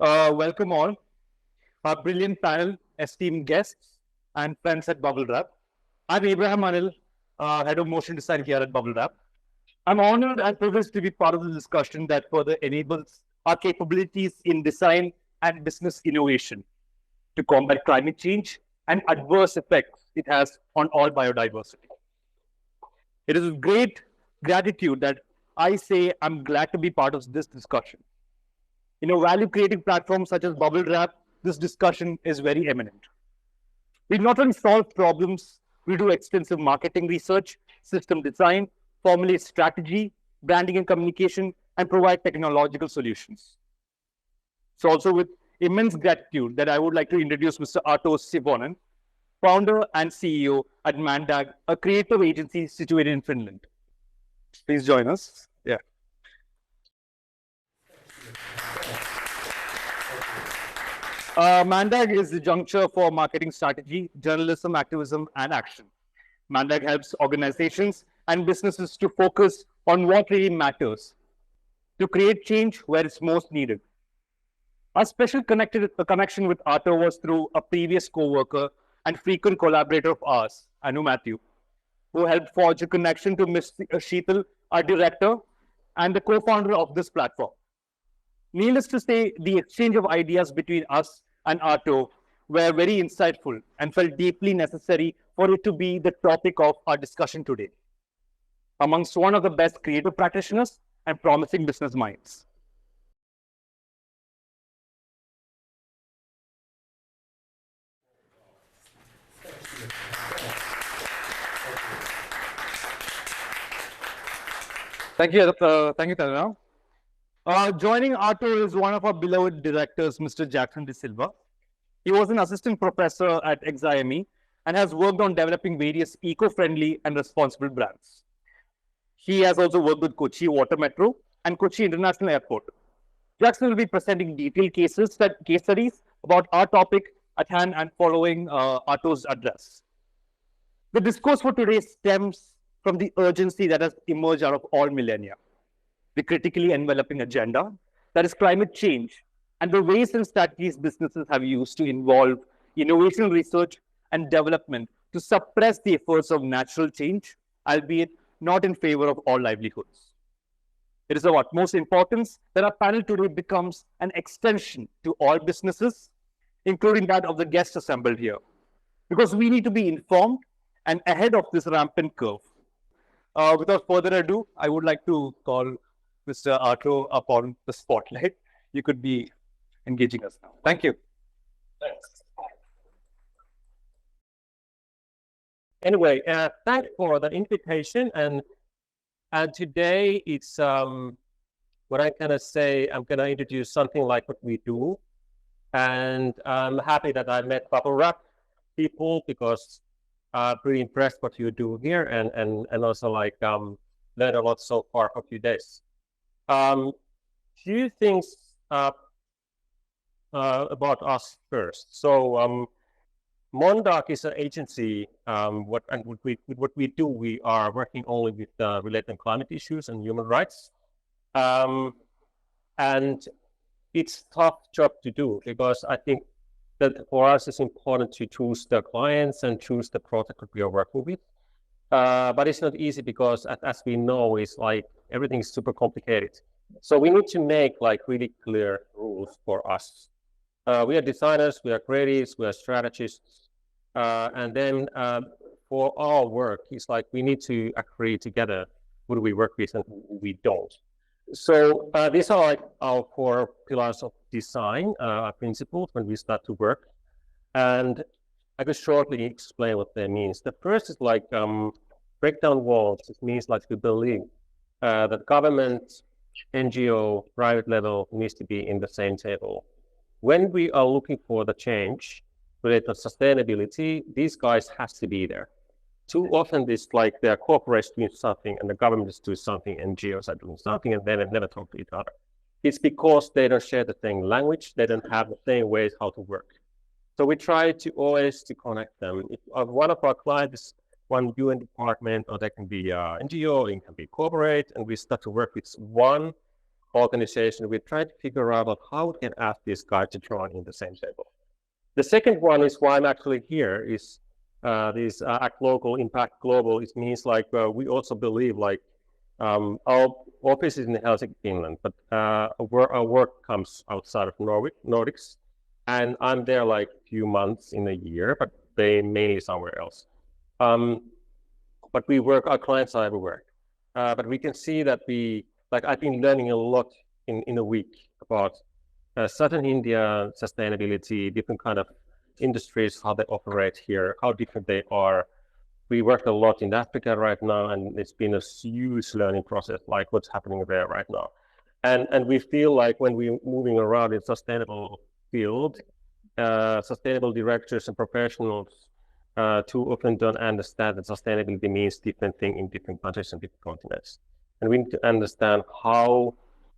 Welcome all, our brilliant panel, esteemed guests, and friends at Bblewrap. I'm Abraham Anil, Head of Motion Design here at Bblewrap. I'm honored and privileged to be part of the discussion that further enables our capabilities in design and business innovation to combat climate change and adverse effects it has on all biodiversity. It is with great gratitude that I say I'm glad to be part of this discussion. In a value-creating platform such as Bblewrap, this discussion is very eminent. We not only solve problems, we do extensive marketing research, system design, formulate strategy, branding and communication, and provide technological solutions. So also with immense gratitude that I would like to introduce Mr. Arto Sivonen, founder and CEO at Måndag, a creative agency situated in Finland. Please join us. Yeah. Måndag is the juncture for marketing strategy, journalism, activism, and action. Måndag helps organizations and businesses to focus on what really matters, to create change where it's most needed. Our special connection with Arto was through a previous co-worker and frequent collaborator of ours, Anu Matthew, who helped forge a connection to Ms. Sheetal, our director, and the co-founder of this platform. Needless to say, the exchange of ideas between us and Arto were very insightful and felt deeply necessary for it to be the topic of our discussion today, amongst one of the best creative practitioners and promising business minds. Thank you, Tarana. Joining Arto is one of our beloved directors, Mr. Jackson Dsilva. He was an assistant professor at XIME and has worked on developing various eco-friendly and responsible brands. He has also worked with Kochi Water Metro and Kochi International Airport. Jackson will be presenting detailed case studies about our topic at hand and following Arto's address. The discourse for today stems from the urgency that has emerged out of all millennia, the critically enveloping agenda, that is climate change, and the ways and strategies businesses have used to involve innovation research and development to suppress the efforts of natural change, albeit not in favor of all livelihoods. It is of utmost importance that our panel today becomes an extension to all businesses, including that of the guests assembled here, because we need to be informed and ahead of this rampant curve. Without further ado, I would like to call Mr. Arto upon the spotlight. You could be engaging us now. Thank you. Thanks. Anyway, thanks for the invitation. And today it's what I'm gonna say. I'm gonna introduce something like what we do, and I'm happy that I met Bblewrap people because I'm pretty impressed what you do here, and also like learned a lot so far for a few days. Few things about us first. So Måndag is an agency. What we do, we are working only with related climate issues and human rights, and it's a tough job to do because I think that for us it's important to choose the clients and choose the product that we are working with. But it's not easy because, as we know, it's like everything is super complicated. So we need to make like really clear rules for us. We are designers, we are creatives, we are strategists, and then for our work, it's like we need to agree together who do we work with and who we don't. So these are like our core pillars of design, principles when we start to work. And I could shortly explain what that means. The first is like break down walls. It means like we believe that government, NGO, private level needs to be in the same table. When we are looking for the change related to sustainability, these guys has to be there. Too often it's like the corporations doing something and the government is doing something, NGOs are doing something, and they never talk to each other. It's because they don't share the same language, they don't have the same ways how to work. So we try to always to connect them. If one of our clients is one UN department, or they can be NGO, it can be corporate, and we start to work with one organization, we try to figure out how we can ask these guys to join in the same table. The second one is why I'm actually here is this Act Local, Impact Global. It means like we also believe like our office is in Helsinki, Finland, but where our work comes outside of Nordics, and I'm there like a few months in a year, but they mainly somewhere else. But we work, our clients are everywhere. But we can see that I've been learning a lot in a week about Southern India, sustainability, different kind of industries, how they operate here, how different they are. We work a lot in Africa right now, and it's been a huge learning process, like what's happening there right now. And we feel like when we're moving around in sustainable field, sustainable directors and professionals too often don't understand that sustainability means different things in different countries and different continents. And we need to understand how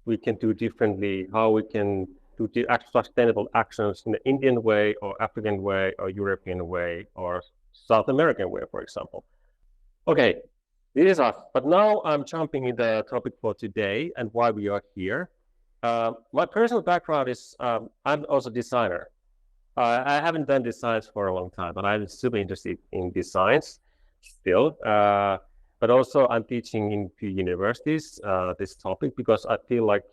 we can do differently, how we can do the sustainable actions in the Indian way or African way or European way or South American way, for example. Okay, this is us. But now I'm jumping in the topic for today and why we are here. My personal background is I'm also a designer. I haven't done designs for a long time, but I'm super interested in designs still. But also I'm teaching in few universities this topic because I feel like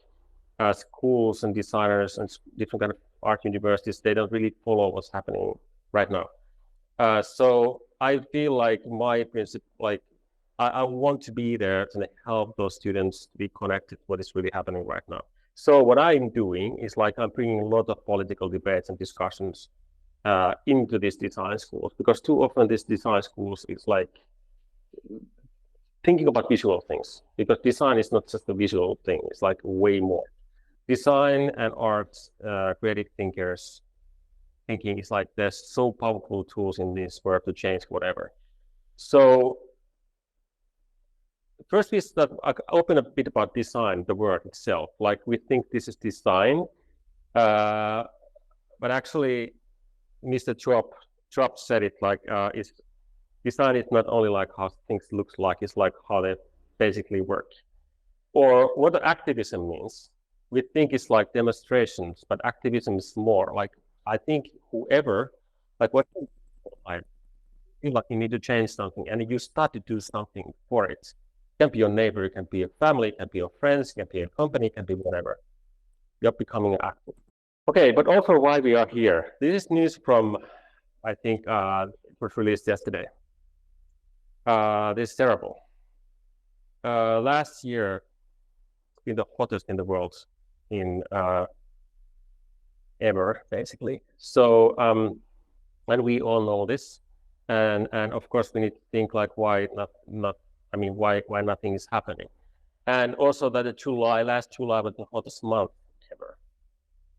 schools and designers and different kind of art universities, they don't really follow what's happening right now. So I feel like my principle, like I want to be there to help those students to be connected to what is really happening right now. So what I'm doing is like I'm bringing a lot of political debates and discussions into these design schools, because too often these design schools is like thinking about visual things, because design is not just a visual thing, it's like way more. Design and art, creative thinkers, thinking is like there's so powerful tools in this world to change whatever. So first we start open a bit about design, the word itself. Like we think this is design, but actually Mr. Job said it like design is not only like how things looks like, it's like how they basically work. Or what activism means. We think it's like demonstrations, but activism is more like, I think whoever, like what I feel like you need to change something and you start to do something for it. It can be your neighbor, it can be your family, it can be your friends, it can be a company, it can be whatever. You're becoming active. Okay, but also why we are here. This is news from, I think it was released yesterday. This is terrible. Last year, it's been the hottest in the world in ever, basically. So, and we all know this, and of course we need to think like why why nothing is happening, and also that last July was the hottest month ever,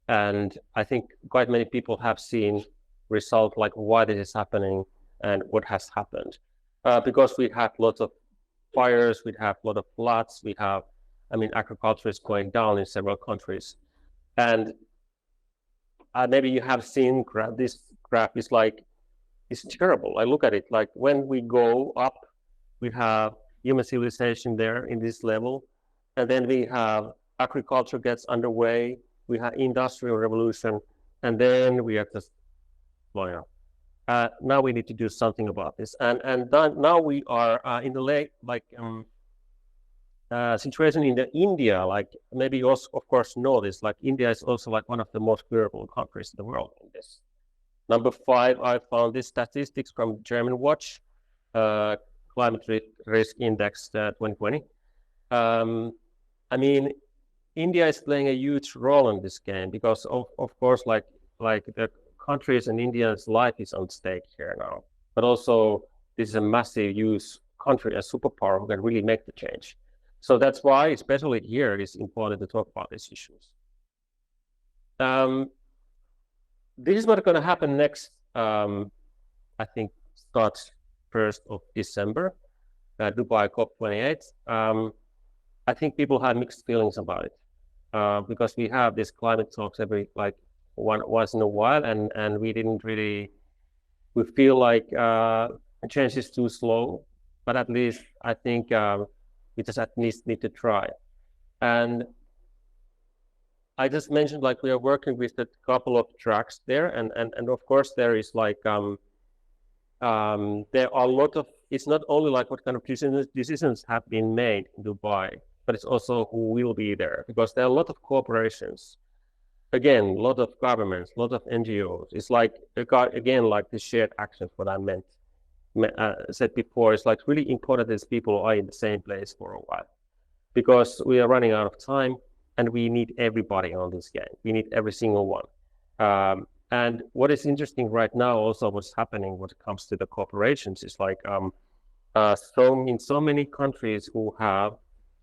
and I think quite many people have seen result like why this is happening and what has happened, because we have lots of fires, we have a lot of floods, we have, agriculture is going down in several countries. And maybe you have seen this graph is like, it's terrible. I look at it like when we go up, we have human civilization there in this level. And then we have agriculture gets underway, we have industrial revolution, and then we are just blowing up. Now we need to do something about this. And now we are in the late, situation in India, like maybe you also, of course, know this, like India is also like one of the most vulnerable countries in the world in this. Number 5, I found this statistics from German Watch, Climate Risk Index 2020. India is playing a huge role in this game because of course, like the countries and India's life is on stake here now, but also this is a massive huge country, a superpower who can really make the change. So that's why, especially here, it is important to talk about these issues. This is what's going to happen next, I think, starts 1st of December, Dubai COP28. I think people have mixed feelings about it because we have these climate talks every, once in a while, and we feel like change is too slow, but at least I think we just at least need to try. And I just mentioned like we are working with a couple of tracks there, and of course there is like there are a lot of, it's not only like what kind of decisions have been made in Dubai, but it's also who will be there, because there are a lot of corporations, again, a lot of governments, a lot of NGOs. It's like, again, like the shared actions, what I said before. It's like really important that people are in the same place for a while, because we are running out of time and we need everybody on this game. We need every single one. And what is interesting right now also what's happening when it comes to the corporations is like in so many countries who have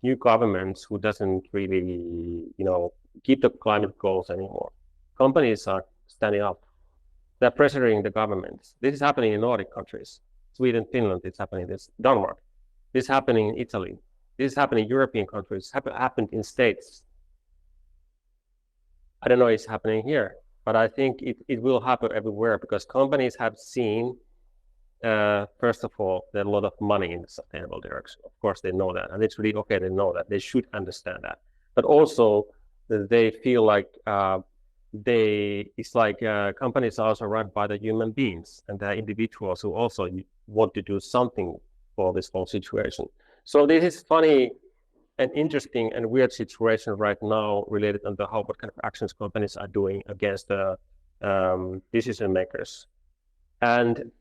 new governments who doesn't really, keep the climate goals anymore. Companies are standing up. They're pressuring the governments. This is happening in Nordic countries. Sweden, Finland, it's happening. This Denmark. This is happening in Italy. This is happening in European countries. Happened in States. I don't know if it's happening here, but I think it will happen everywhere, because companies have seen, first of all, there's a lot of money in the sustainable direction. Of course, they know that, and it's really okay. They know that. They should understand that. But also, they feel like companies are also run by the human beings, and they're individuals who also want to do something for this whole situation. So this is funny and interesting and weird situation right now related to what kind of actions companies are doing against the decision makers. And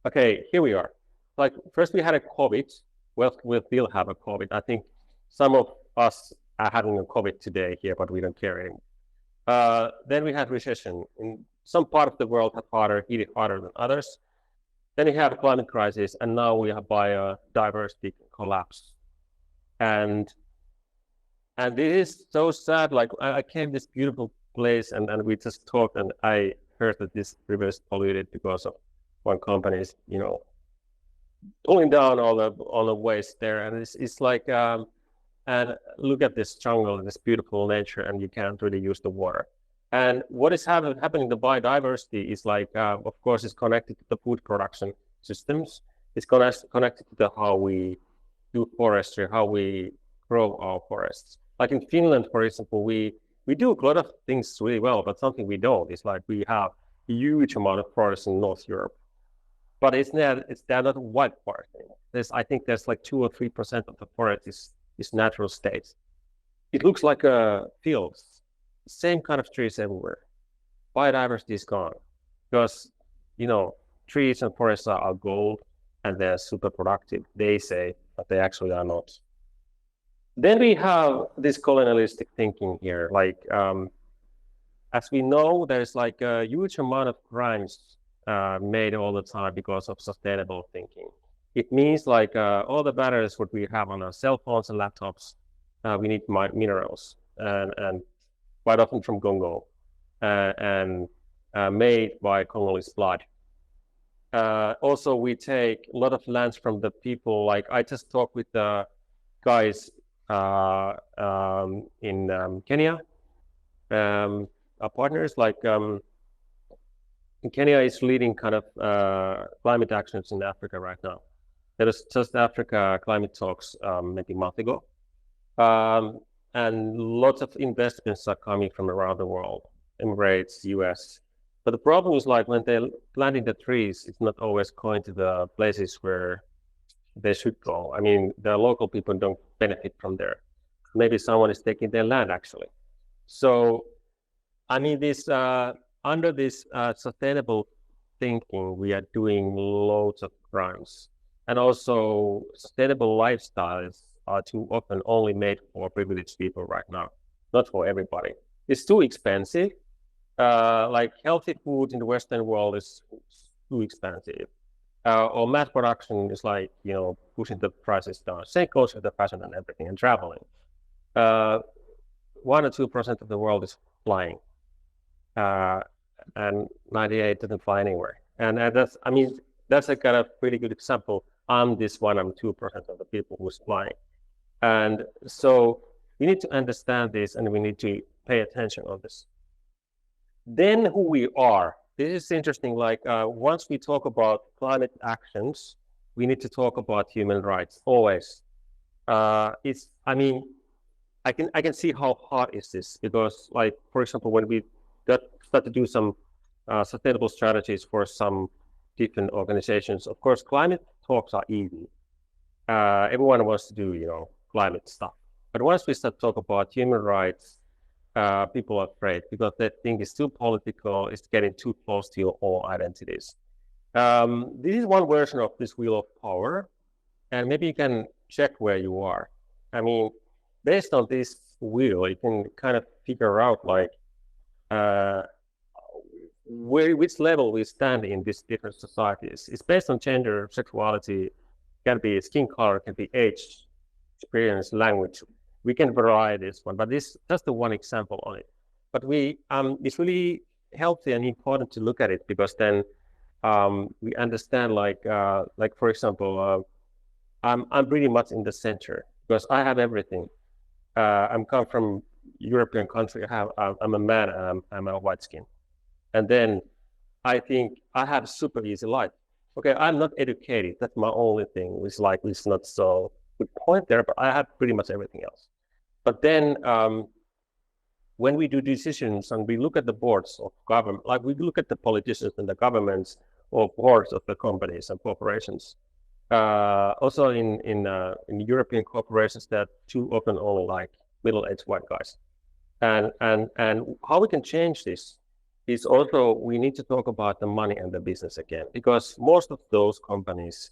okay, here we are. Like first we had a COVID. Well, we'll still have a COVID. I think some of us are having a COVID today here, but we don't care anymore. Then we had recession. In some part of the world hit it harder than others. Then we have a climate crisis, and now we have biodiversity collapse. And this is so sad. Like I came to this beautiful place, and we just talked, and I heard that this river is polluted because of one company is, pulling down all the waste there, and it's like and look at this jungle and this beautiful nature, and you can't really use the water. And what is happening, the biodiversity is like, of course, it's connected to the food production systems. It's connected to how we do forestry, how we grow our forests. Like in Finland, for example, we do a lot of things really well, but something we don't is like we have a huge amount of forests in North Europe, but they're not white forest anymore. I think there's like 2 or 3% of the forest is natural state. It looks like a field. Same kind of trees everywhere. Biodiversity is gone because, trees and forests are gold and they're super productive, they say, but they actually are not. Then we have this colonialistic thinking here. Like, as we know, there's like a huge amount of crimes made all the time because of sustainable thinking. It means like all the batteries what we have on our cell phones and laptops, we need minerals and quite often from Congo and made by Congolese blood. Also, we take a lot of lands from the people. Like I just talked with the guys in Kenya, our partners. Like Kenya is leading kind of climate actions in Africa right now. There was just Africa climate talks maybe a month ago. And lots of investments are coming from around the world, Emirates, US. But the problem is like when they're planting the trees, it's not always going to the places where they should go. I mean, the local people don't benefit from there. Maybe someone is taking their land actually. So, I mean, this under this sustainable thinking, we are doing loads of crimes. And also sustainable lifestyles are too often only made for privileged people right now, not for everybody. It's too expensive. Like healthy food in the Western world is too expensive. Or mass production is like, pushing the prices down. Same goes with the fashion and everything and traveling. 1 or 2% of the world is flying. And 98 doesn't fly anywhere. And that's a kind of pretty good example. I'm 2% of the people who's flying. And so we need to understand this and we need to pay attention on this. Then who we are. This is interesting. Like once we talk about climate actions, we need to talk about human rights always. I can see how hard is this, because like, for example, when we start to do some sustainable strategies for some different organizations, of course, climate talks are easy. Everyone wants to do, climate stuff. But once we start to talk about human rights, people are afraid because they think it's too political, it's getting too close to your own identities. This is one version of this wheel of power, and maybe you can check where you are. I mean, based on this wheel, you can kind of figure out like which level we stand in these different societies. It's based on gender, sexuality, can be skin color, can be age, experience, language. We can vary this one, but this is just the one example on it. But it's really healthy and important to look at it, because then we understand, like for example, I'm pretty much in the center because I have everything. I'm come from European country. I'm a man and I'm a white skin, and then I think I have super easy life. Okay, I'm not educated. That's my only thing. It's not so good point there, but I have pretty much everything else. But then when we do decisions and we look at the boards of government, like we look at the politicians and the governments or boards of the companies and corporations. Also in European corporations, that too often only like middle-aged white guys. And how we can change this is also we need to talk about the money and the business again, because most of those companies'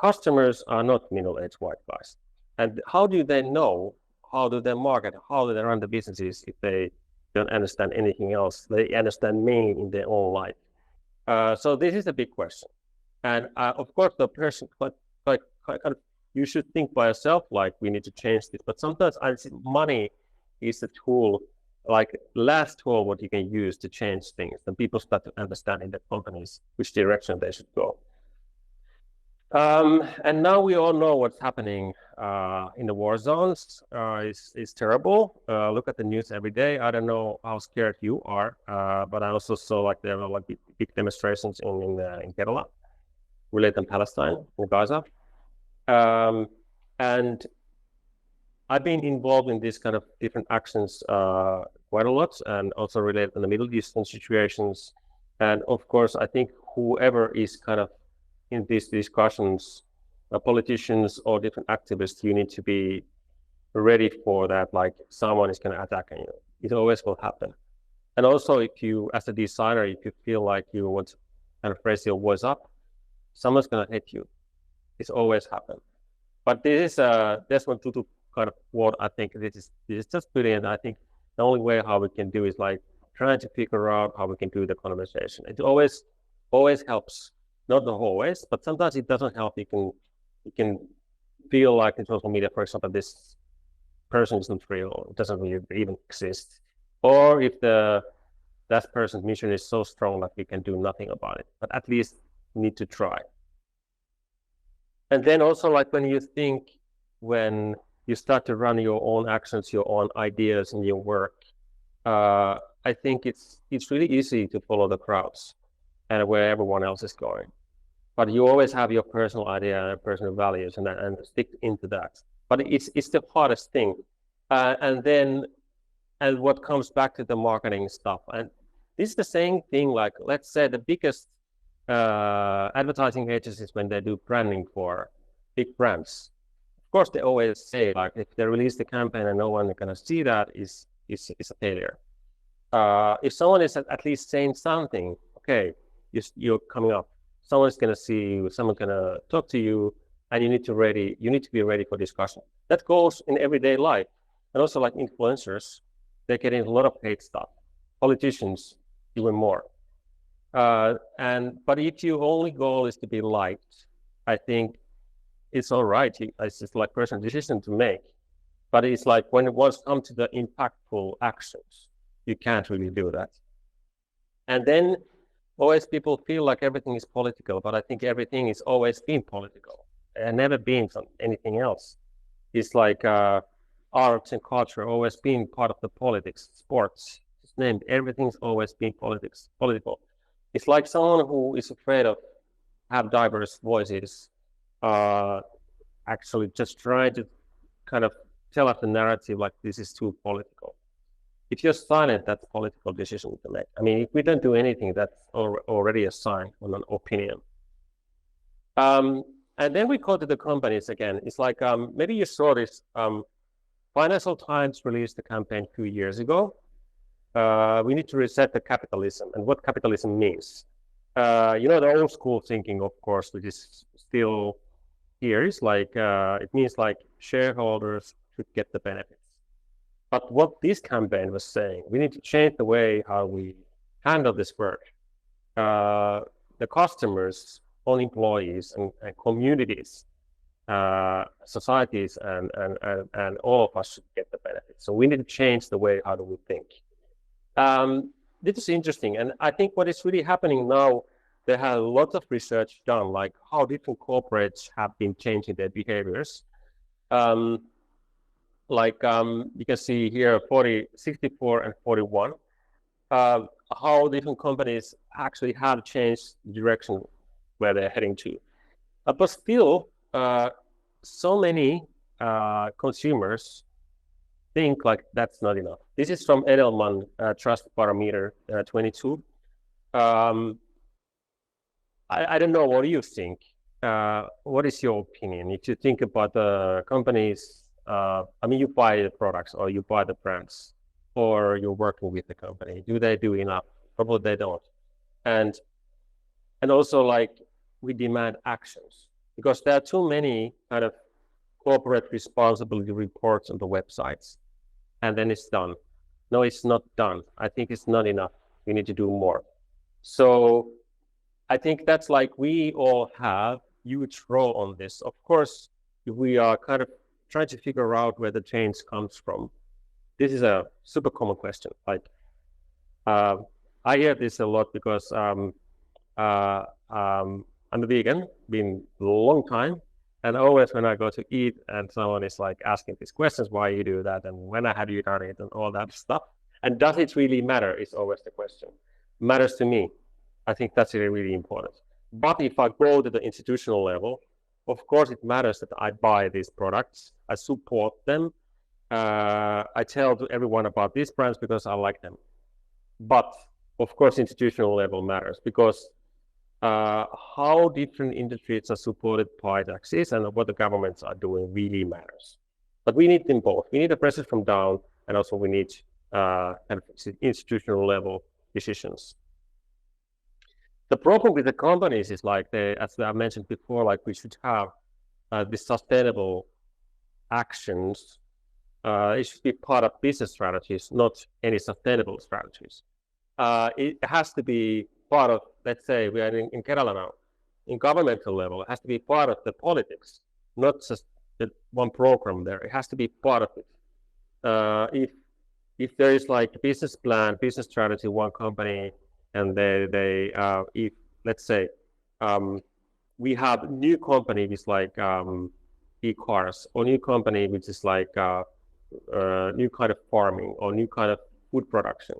customers are not middle-aged white guys. And how do they know? How do they market? How do they run the businesses if they don't understand anything else? They understand me in their own life. So this is a big question. And of course, the person, like you should think by yourself, like we need to change this. But sometimes I see money is a tool, like last tool what you can use to change things. And people start to understand in the companies which direction they should go. And now we all know what's happening in the war zones. It's terrible. Look at the news every day. I don't know how scared you are, but I also saw like there were like big demonstrations in Kerala related to Palestine, in Gaza. And I've been involved in these kind of different actions quite a lot, and also related to the Middle Eastern situations. And of course, I think whoever is kind of in these discussions, politicians or different activists, you need to be ready for that, like someone is going to attack you. It always will happen. And also, if you, as a designer, if you feel like you want to kind of raise your voice up, someone's going to hit you. It's always happened. But this is Desmond Tutu kind of what I think this is just brilliant. I think the only way how we can do is like trying to figure out how we can do the conversation. It always helps. Not always, but sometimes it doesn't help. You can feel like in social media, for example, this person isn't real, it doesn't really even exist. Or if that person's mission is so strong that we can do nothing about it, but at least need to try. And then also, like when you start to run your own actions, your own ideas in your work, I think it's really easy to follow the crowds and where everyone else is going. But you always have your personal idea and personal values and stick into that. But it's the hardest thing. And what comes back to the marketing stuff. And this is the same thing, like let's say the biggest advertising agencies, when they do branding for big brands, of course they always say like if they release the campaign and no one is going to see that is a failure. If someone is at least saying something, okay, you're coming up. Someone's going to see you, someone's going to talk to you, and you need to be ready for discussion. That goes in everyday life. And also like influencers, they're getting a lot of paid stuff. Politicians, even more. But if your only goal is to be liked, I think it's all right. It's just like personal decision to make. But it's like when it was come to the impactful actions, you can't really do that. And then always people feel like everything is political, but I think everything has always been political and never been anything else. It's like arts and culture always been part of the politics, sports, it's named, everything's always been political. It's like someone who is afraid of have diverse voices, actually just trying to kind of tell us the narrative like this is too political. If you're silent, that's a political decision to make. I mean, if we don't do anything, that's already a sign on an opinion. And then we go to the companies again. It's like, maybe you saw this, Financial Times released a campaign 2 years ago. We need to reset the capitalism and what capitalism means. The old school thinking, of course, which is still here, is like, it means like shareholders should get the benefits. But what this campaign was saying, we need to change the way how we handle this work. The customers, all employees and communities, societies, and all of us should get the benefits. So we need to change the way how do we think. This is interesting, and I think what is really happening now, there have a lot of research done, like how different corporates have been changing their behaviors. You can see here 64 and 41, how different companies actually have changed the direction where they're heading to. But still, so many consumers think like that's not enough. This is from Edelman Trust Barometer 22. I don't know, what do you think? What is your opinion? If you think about the companies, you buy the products or you buy the brands or you're working with the company, do they do enough? Probably they don't. And also, like, we demand actions because there are too many kind of corporate responsibility reports on the websites, and then it's done. No, it's not done. I think it's not enough. We need to do more. So I think that's like we all have huge role on this. Of course, we are kind of trying to figure out where the change comes from. This is a super common question. Like, I hear this a lot because I'm a vegan, been a long time, and always when I go to eat and someone is like asking these questions, why you do that, and when have you done it, and all that stuff. And does it really matter? Is always the question. Matters to me. I think that's really, really important. But if I go to the institutional level, of course it matters that I buy these products, I support them, I tell to everyone about these brands because I like them. But of course, institutional level matters because how different industries are supported by taxes and what the governments are doing really matters. But we need them both. We need the pressure from down, and also we need kind of institutional level decisions. The problem with the companies is like, as I mentioned before, like we should have these sustainable actions. It should be part of business strategies, not any sustainable strategies. It has to be part of, let's say we are in Kerala now, in governmental level, it has to be part of the politics, not just the one program there. It has to be part of it. If there is like a business plan, business strategy, one company, and if let's say we have new company which like e-cars, or new company which is like new kind of farming or new kind of food production,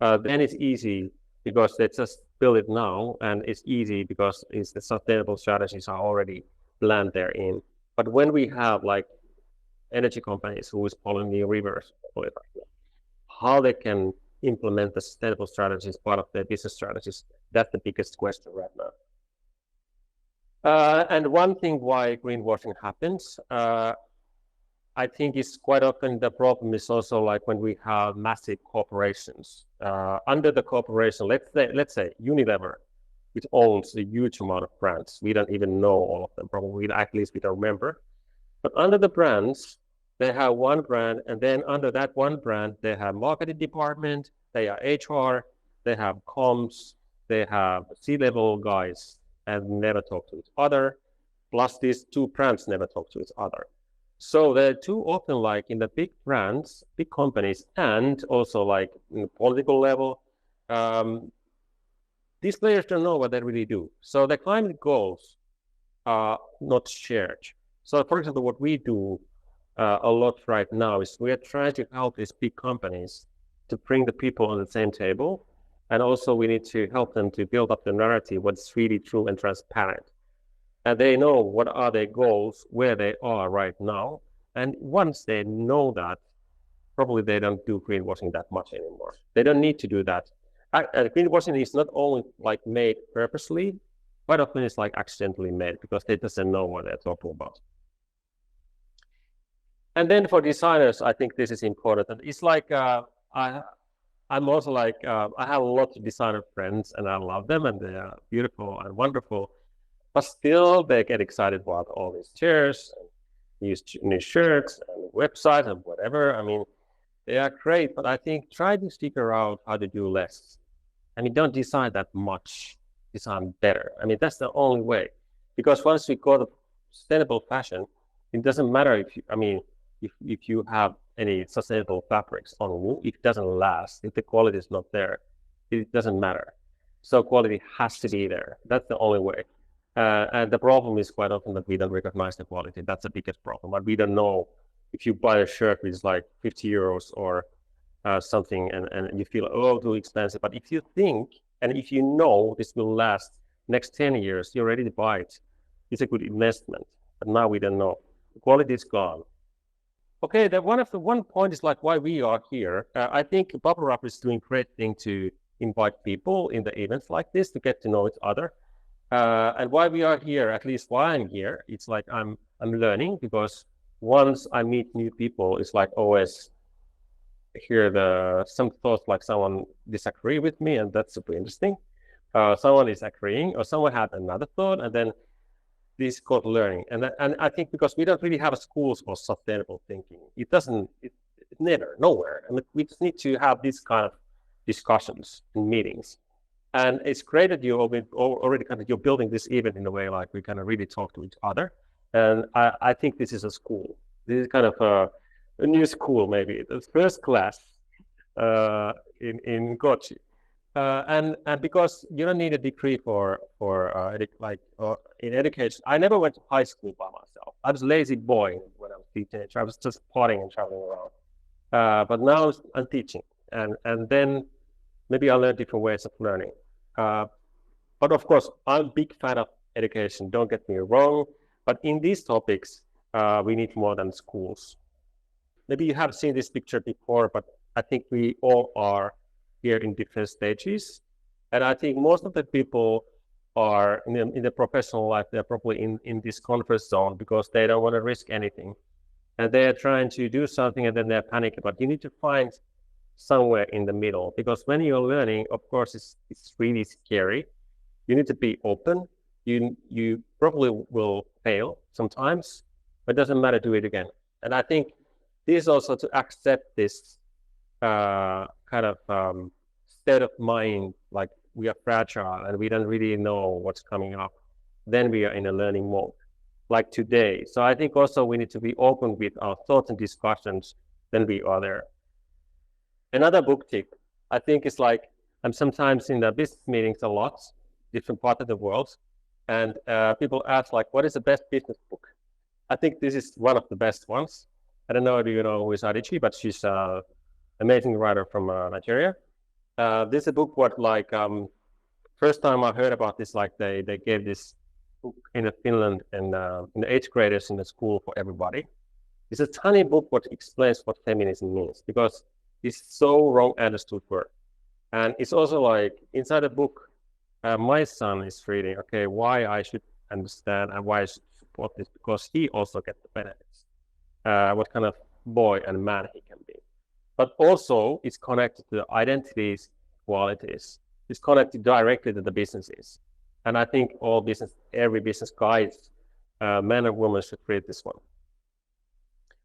then it's easy because they just build it now, and it's easy because the sustainable strategies are already planned therein. But when we have like energy companies who is following the rivers, how they can implement the sustainable strategies part of their business strategies, that's the biggest question right now. And one thing why greenwashing happens, I think is quite often the problem is also like when we have massive corporations. Under the corporation, let's say Unilever, which owns a huge amount of brands. We don't even know all of them, probably, at least we don't remember. But under the brands, they have one brand, and then under that one brand, they have marketing department, they are HR, they have comms, they have C-level guys, and never talk to each other. Plus, these two brands never talk to each other. So they're too often like in the big brands, big companies, and also like in the political level, these players don't know what they really do. So the climate goals are not shared. So for example, what we do a lot right now is we are trying to help these big companies to bring the people on the same table. And also we need to help them to build up the narrative, what's really true and transparent. And they know what are their goals, where they are right now, And once they know that, probably they don't do greenwashing that much anymore. They don't need to do that. Greenwashing is not only like made purposely, quite often it's like accidentally made because they doesn't know what they're talking about. And then for designers, I think this is important. And it's like I'm also like I have a lot of designer friends, and I love them, and they are beautiful and wonderful. But still, they get excited about all these chairs, and new shirts, and websites, and whatever. I mean, they are great, but I think try to figure out how to do less. I mean, don't design that much. Design better. I mean, that's the only way. Because once we go to sustainable fashion, it doesn't matter if you, I mean, if you have any sustainable fabrics on wool, it doesn't last. If the quality is not there, it doesn't matter. So quality has to be there. That's the only way. And the problem is quite often that we don't recognize the quality. That's the biggest problem. But we don't know if you buy a shirt which is like 50 euros or something and you feel, oh, too expensive. But if you think, and if you know this will last next 10 years, you're ready to buy it. It's a good investment. But now we don't know. The quality is gone. Okay, one point is like why we are here. I think Bblewrap is doing great thing to invite people in the events like this to get to know each other. And why we are here, at least why I'm here, it's like I'm learning, because once I meet new people, it's like always hear some thoughts like someone disagree with me, and that's super interesting. Someone is agreeing, or someone had another thought, and then this is called learning. And I think because we don't really have schools for sustainable thinking, it's nowhere. And we just need to have these kind of discussions and meetings. And it's great that you already kind of, you're building this event in a way like we kind of really talk to each other. And I think this is a school. This is kind of a new school, maybe the first class in Kochi. And because you don't need a degree for in education. I never went to high school by myself. I was a lazy boy when I was a teenager. I was just partying and traveling around. But now I'm teaching, and then maybe I'll learn different ways of learning. But of course, I'm a big fan of education. Don't get me wrong. But in these topics, we need more than schools. Maybe you have seen this picture before, but I think we all are here in different stages. And I think most of the people are in the professional life, they're probably in this comfort zone because they don't want to risk anything. And they're trying to do something and then they're panicking. But you need to find somewhere in the middle, because when you're learning, of course, it's really scary. You need to be open. You probably will fail sometimes, but it doesn't matter, do it again. And I think this is also to accept this kind of state of mind, like we are fragile and we don't really know what's coming up. Then we are in a learning mode, like today. So I think also we need to be open with our thoughts and discussions, then we are there. Another book tip, I think, is like, I'm sometimes in the business meetings a lot, different part of the world, and people ask like, what is the best business book? I think this is one of the best ones. I don't know if you know who is Adichie, but she's an amazing writer from Nigeria. This is a book what like, first time I heard about this, like they gave this book in Finland and in the 8th graders in the school for everybody. It's a tiny book what explains what feminism means, because it's so wrong understood word. And it's also like inside the book, my son is reading, okay, why I should understand and why I should support this, because he also gets the benefits. What kind of boy and man he can be. But also it's connected to the identities, qualities. It's connected directly to the businesses. And I think every business guys, men and women, should read this one.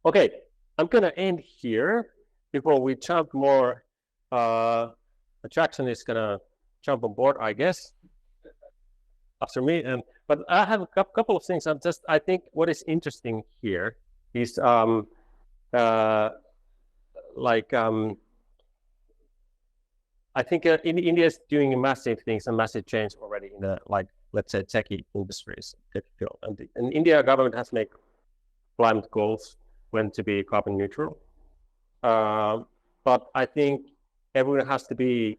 Okay, I'm gonna end here before we jump more. Jackson is gonna jump on board, I guess, after me. But I have a couple of things. I think what is interesting here is I think India is doing massive things and massive change already in the, like, let's say, techie industries, tech field. And India government has made climate goals when to be carbon neutral. But I think everyone has to be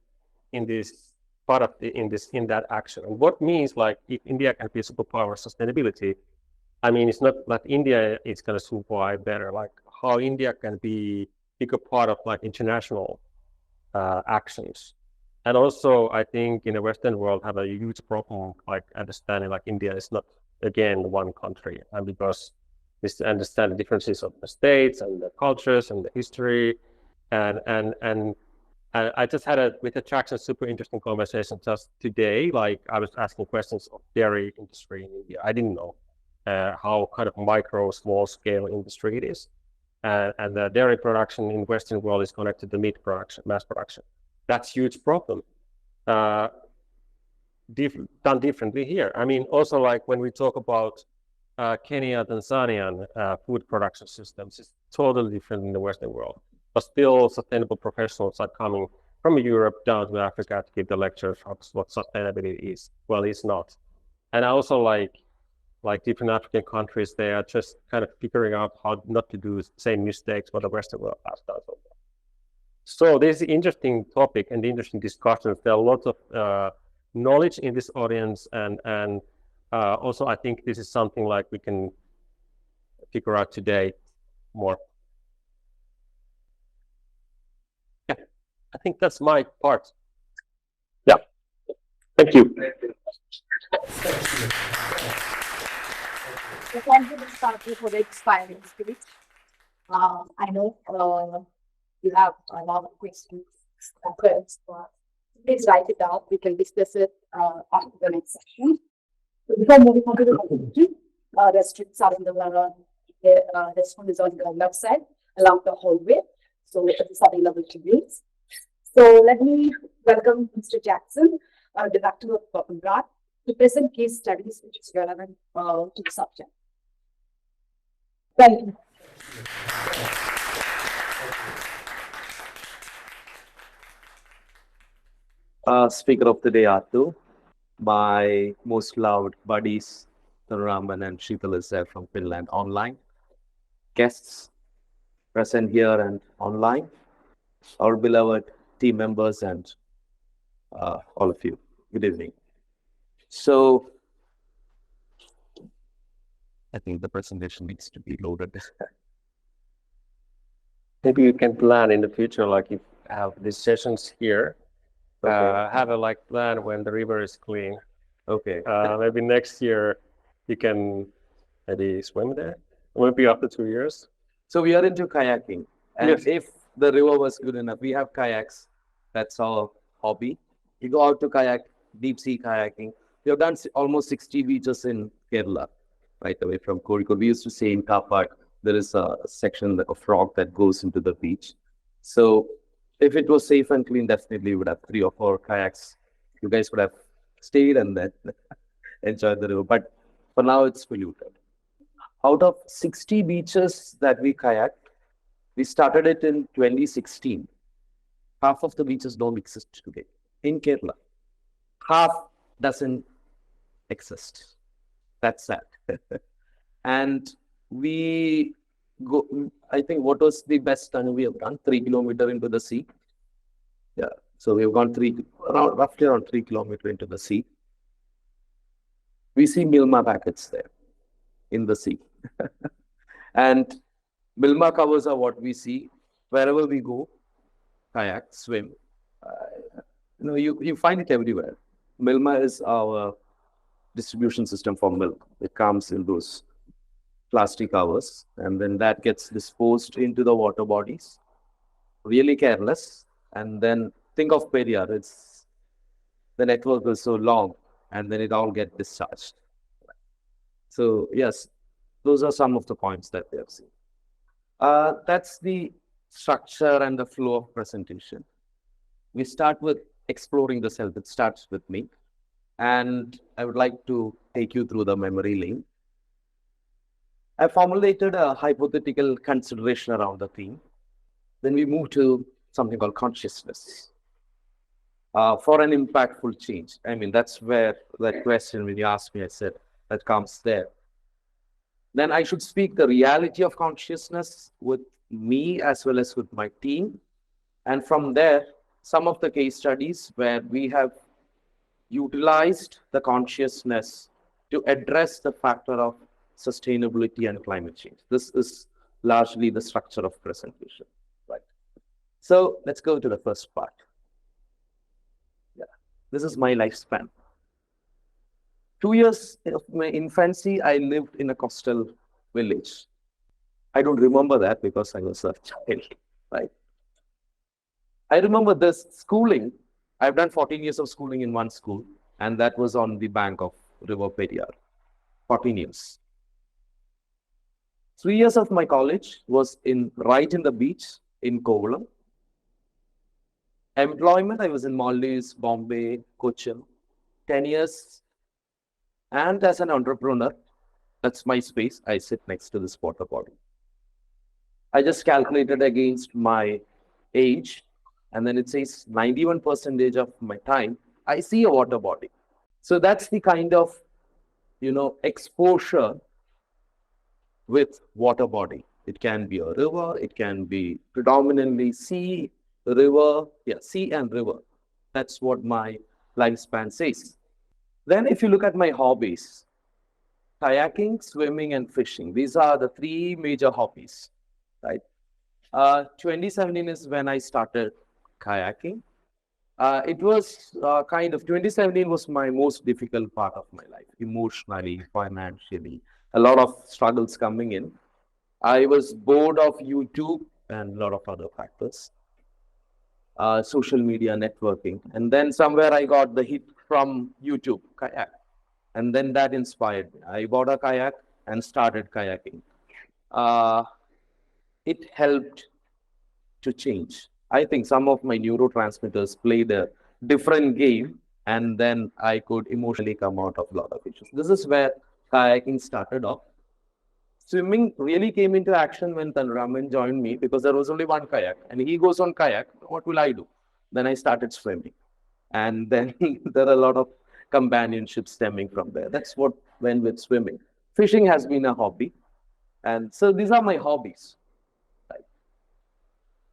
in this part of in that action. And what means, like, if India can be a superpower of sustainability, I mean, it's not like India is going to survive better, like how India can be bigger part of like international actions. And also, I think in the Western world have a huge problem, like understanding like India is not, again, one country. And because we understand the differences of the states and the cultures and the history. And I just had with Jackson super interesting conversation just today. Like I was asking questions of dairy industry in India. I didn't know how kind of micro, small scale industry it is. And the dairy production in Western world is connected to meat production, mass production. That's a huge problem. Done differently here. I mean, also like when we talk about Kenya, Tanzanian food production systems, it's totally different in the Western world. But still, sustainable professionals are coming from Europe down to Africa to give the lectures of what sustainability is. Well, it's not. And also like different African countries, they are just kind of figuring out how not to do the same mistakes what the Western world has done so far. So this is an interesting topic and interesting discussions. There are lots of knowledge in this audience, and also I think this is something like we can figure out today more. Yeah, I think that's my part. Yeah, thank you. Thank you, Mr. for the inspiring speech. I know you have a lot of questions. Please write it down. We can discuss it after the next session. So before moving on to the conclusion, restrooms are in the restroom is on the website along the hallway. So it is available to use. So let me welcome Mr. Jackson, Director of Bblewrap, to present case studies which is relevant to the subject. Thank you. Speaker of the day, Arto. My most loved buddies, Raman and Sheetal is there from Finland online. Guests present here and online. Our beloved team members and all of you. Good evening. So, I think the presentation needs to be loaded. Maybe you can plan in the future, like if you have these sessions here, have a like plan when the river is clean. Okay. Maybe next year you can maybe swim there. Maybe after 2 years. So we are into kayaking, and Yes. if the river was good enough, we have kayaks. That's our hobby. We go out to kayak, deep sea kayaking. We have done almost 60 beaches in Kerala, right away from Kozhikode. We used to say in car park, there is a section of rock that goes into the beach. So if it was safe and clean, definitely we would have 3 or 4 kayaks. You guys would have stayed and then enjoyed the river. But for now, it's polluted. Out of 60 beaches that we kayaked, we started it in 2016. Half of the beaches don't exist today in Kerala. Half doesn't exist. That's sad. And we go, I think what was the best time we have done? 3 kilometers into the sea. Yeah. So we've gone roughly around 3 kilometers into the sea. We see Milma packets there in the sea. And Milma covers are what we see wherever we go, kayak, swim. You find it everywhere. Milma is our distribution system for milk. It comes in those plastic covers, and then that gets disposed into the water bodies. Really careless. And then think of Periyar. The network is so long, and then it all gets discharged. So yes, those are some of the points that we have seen. That's the structure and the flow of presentation. We start with exploring the self. It starts with me. And I would like to take you through the memory lane. I formulated a hypothetical consideration around the theme. Then we move to something called consciousness. For an impactful change. I mean, that's where that question, when you asked me, I said, that comes there. Then I should speak the reality of consciousness with me as well as with my team. And from there, some of the case studies where we have utilized the consciousness to address the factor of sustainability, and climate change. This is largely the structure of presentation, right? So let's go to the first part. Yeah, this is my lifespan. 2 years of my infancy, I lived in a coastal village. I don't remember that because I was a child, right? I remember this schooling. I've done 14 years of schooling in one school, and that was on the bank of River Periyar. 14 years. 3 years of my college was right in the beach in Kovalam. Employment, I was in Maldives, Bombay, Cochin, 10 years. And as an entrepreneur, that's my space. I sit next to this water body. I just calculated against my age, and then it says 91% of my time, I see a water body. So that's the kind of, exposure with water body. It can be a river, it can be predominantly sea, river, sea and river. That's what my lifespan says. Then if you look at my hobbies, kayaking, swimming, and fishing, these are the three major hobbies, right? 2017 is when I started kayaking. It was 2017 was my most difficult part of my life, emotionally, financially, a lot of struggles coming in. I was bored of YouTube and a lot of other factors, social media, networking. And then somewhere I got the hit from YouTube, kayak. And then that inspired me. I bought a kayak and started kayaking. It helped to change. I think some of my neurotransmitters played a different game, and then I could emotionally come out of a lot of issues. This is where kayaking started off. Swimming really came into action when Raman joined me because there was only one kayak, and he goes on kayak. What will I do? Then I started swimming, and then there are a lot of companionship stemming from there. That's what went with swimming. Fishing has been a hobby, and so these are my hobbies.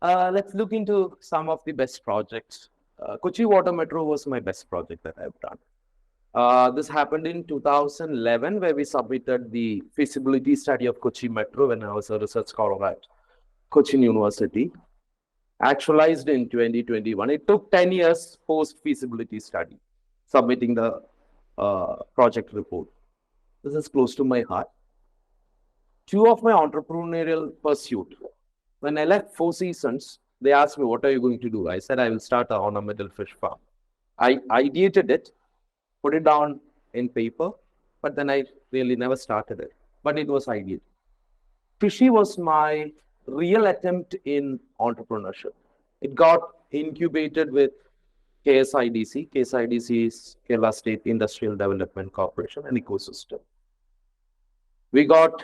Let's look into some of the best projects. Kochi Water Metro was my best project that I've done. This happened in 2011, where we submitted the feasibility study of Kochi Metro when I was a research scholar at Cochin University. Actualized in 2021. It took 10 years post-feasibility study, submitting the project report. This is close to my heart. Two of my entrepreneurial pursuit. When I left Four Seasons, they asked me, what are you going to do? I said, I will start an ornamental fish farm. I ideated it, put it down in paper, but then I really never started it. But it was ideated. Fishy was my real attempt in entrepreneurship. It got incubated with KSIDC. KSIDC is Kerala State Industrial Development Corporation, an ecosystem. We got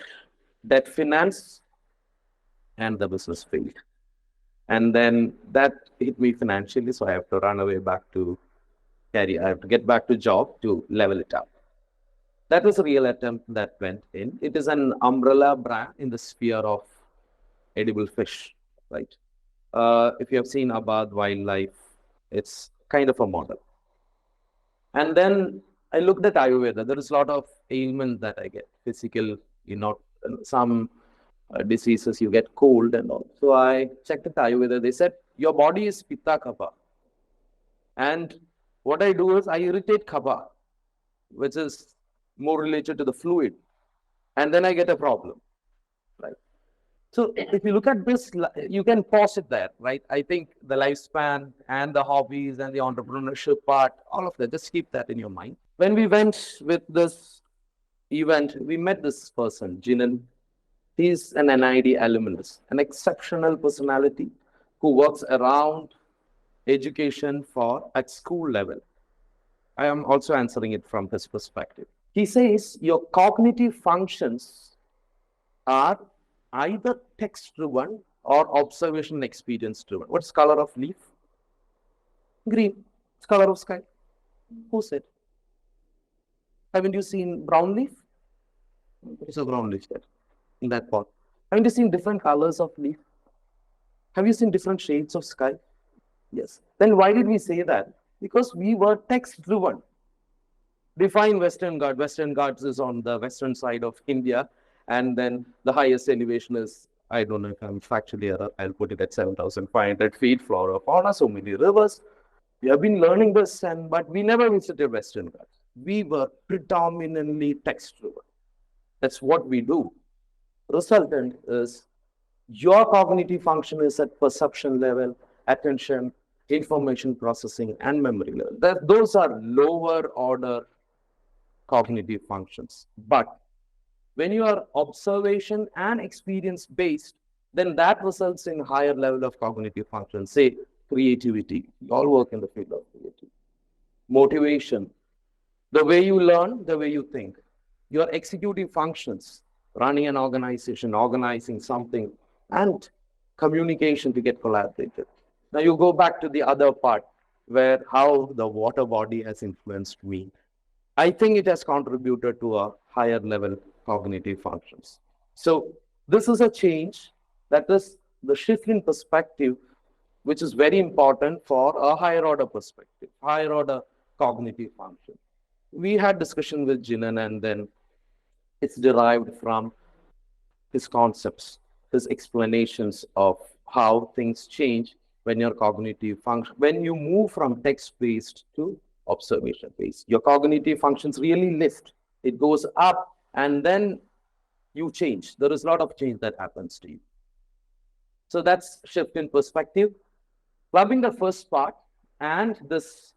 debt finance, and the business failed. And then that hit me financially, so I have to run away back to I have to get back to job to level it up. That was a real attempt that went in. It is an umbrella brand in the sphere of edible fish, right? If you have seen Abad Wildlife, it's kind of a model. And then I looked at Ayurveda. There is a lot of ailments that I get, physical, some diseases, you get cold and all. So I checked with Ayurveda. They said, your body is Pitta Kapha. And what I do is I irritate Kapha, which is more related to the fluid. And then I get a problem, right? So if you look at this, you can pause it there, right? I think the lifespan and the hobbies and the entrepreneurship part, all of that, just keep that in your mind. When we went with this event, we met this person, Jinan. He's an NID alumnus, an exceptional personality who works around education at school level. I am also answering it from his perspective. He says your cognitive functions are either text-driven or observation experience-driven. What's the color of leaf? Green. It's color of sky. Who said? Haven't you seen brown leaf? There's a brown leaf there in that pot. Haven't you seen different colors of leaf? Have you seen different shades of sky? Yes. Then why did we say that? Because we were text-driven. define Western Ghats. Western Ghats is on the western side of India, and then the highest elevation is, I don't know if I'm factually error, I'll put it at 7,500 feet, flora, fauna, so many rivers. We have been learning this, but we never visited Western Ghats. We were predominantly text-driven. That's what we do. Resultant is your cognitive function is at perception level, attention, information processing, and memory level. Those are lower order cognitive functions. But when you are observation and experience based, then that results in higher level of cognitive function. Say creativity. You all work in the field of creativity. Motivation. The way you learn, the way you think. Your executive functions, running an organization, organizing something, and communication to get collaborated. Now you go back to the other part where how the water body has influenced me. I think it has contributed to a higher level cognitive functions. So this is a change, that is the shift in perspective, which is very important for a higher order perspective, higher order cognitive function. We had discussion with Jinan, and then it's derived from his concepts, his explanations of how things change when your cognitive function, when you move from text-based to observation-based. Your cognitive functions really lift. It goes up, and then you change. There is a lot of change that happens to you. So that's shift in perspective. Clubbing the first part, and this,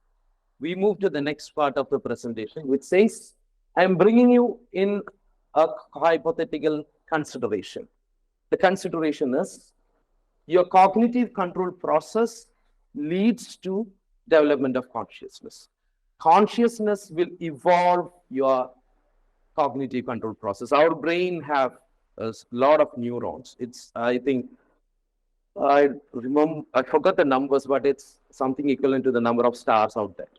we move to the next part of the presentation, which says, I'm bringing you in a hypothetical consideration. The consideration is your cognitive control process leads to development of consciousness. Consciousness will evolve your cognitive control process. Our brain have a lot of neurons. It's, I think, I forgot the numbers, but it's something equivalent to the number of stars out there.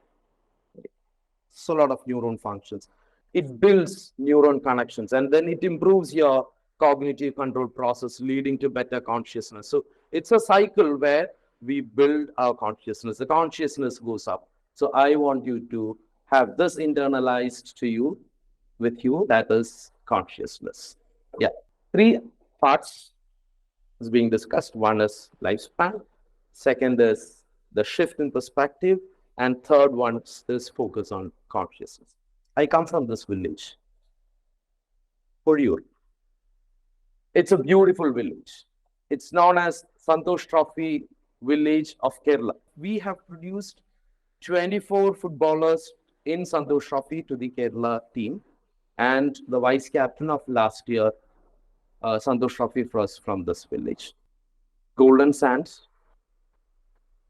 So a lot of neuron functions. It builds neuron connections, and then it improves your cognitive control process, leading to better consciousness. So it's a cycle where we build our consciousness. The consciousness goes up. So I want you to have this internalized to you, with you, that is consciousness. Yeah. 3 parts is being discussed. One is lifespan. Second is the shift in perspective. And third one is focus on consciousness. I come from this village, Poriyur. It's a beautiful village. It's known as Santosh Trophy village of Kerala. We have produced 24 footballers in Santosh Trophy to the Kerala team, and the vice captain of last year, Santosh Trophy, was from this village. Golden sands.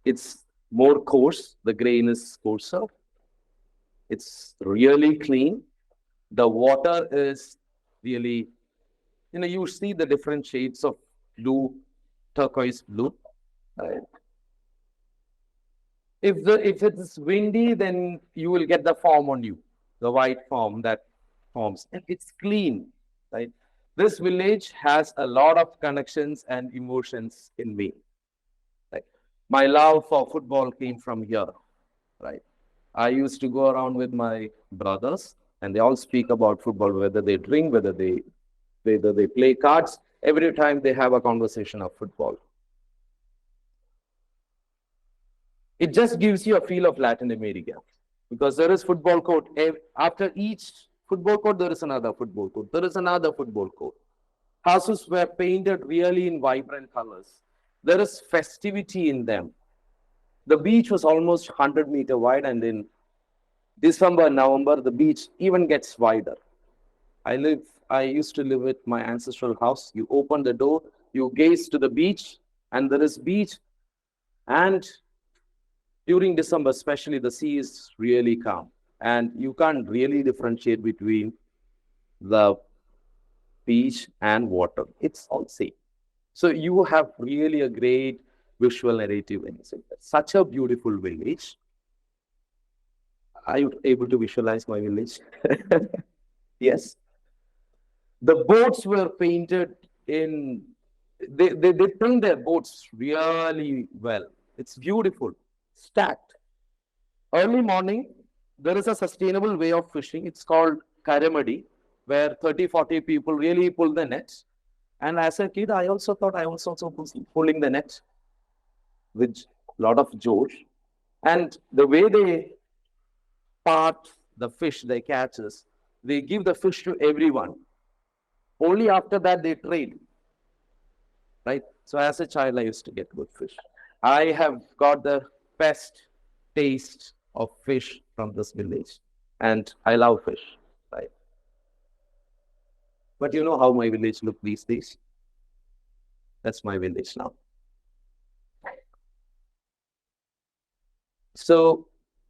It's more coarse. The grain is coarser. It's really clean. The water is really, you see the different shades of blue, turquoise blue. Right? If it is windy, then you will get the foam on you, the white foam that forms. And it's clean, right? This village has a lot of connections and emotions in me. Right? My love for football came from here, right? I used to go around with my brothers, and they all speak about football, whether they drink, whether they play cards. Every time they have a conversation of football. It just gives you a feel of Latin America, because there is football court. After each football court, there is another football court. There is another football court. Houses were painted really in vibrant colors. There is festivity in them. The beach was almost 100-meter wide, and in December, November, the beach even gets wider. I used to live at my ancestral house. You open the door, you gaze to the beach, and there is beach. And during December, especially, the sea is really calm, and you can't really differentiate between the beach and water. It's all same. So you have really a great visual narrative in it. Such a beautiful village. Are you able to visualize my village? Yes. The boats were painted in, they paint their boats really well. It's beautiful, stacked. Early morning, there is a sustainable way of fishing. It's called Karamadi, where 30, 40 people really pull the nets. And as a kid, I also thought I was also pulling the net with a lot of josh. And the way they part the fish they catches, they give the fish to everyone. Only after that they trade, right? So as a child, I used to get good fish. I have got the best taste of fish from this village, and I love fish, right? But you know how my village look these days? That's my village now. So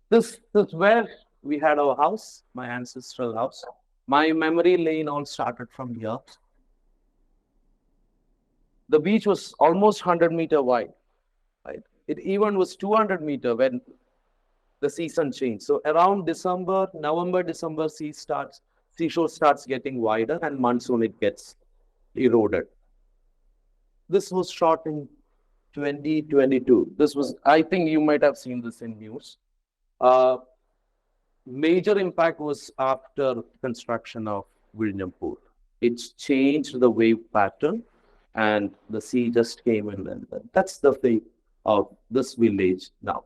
this is where we had our house, my ancestral house. My memory lane all started from here. The beach was almost 100-meter wide, right? It even was 200-meter when the season changed. So around November, December, seashore starts getting wider, and monsoon it gets eroded. This was shot in 2022. This was, I think you might have seen this in news. Major impact was after construction of Vilniampur. It's changed the wave pattern, and the sea just came in, and that's the fate of this village now.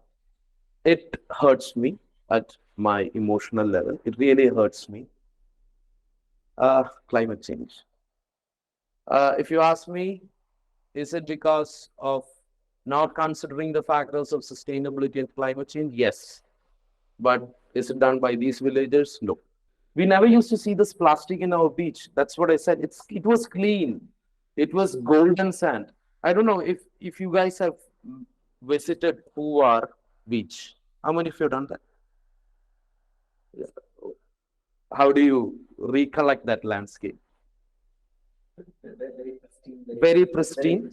It hurts me at my emotional level. It really hurts me. Climate change. If you ask me, is it because of not considering the factors of sustainability and climate change? Yes. But is it done by these villagers? No. We never used to see this plastic in our beach. That's what I said. It was clean. It was golden sand. I don't know if you guys have visited Puvar beach. How many of you have done that? Yeah. How do you recollect that landscape? Very pristine.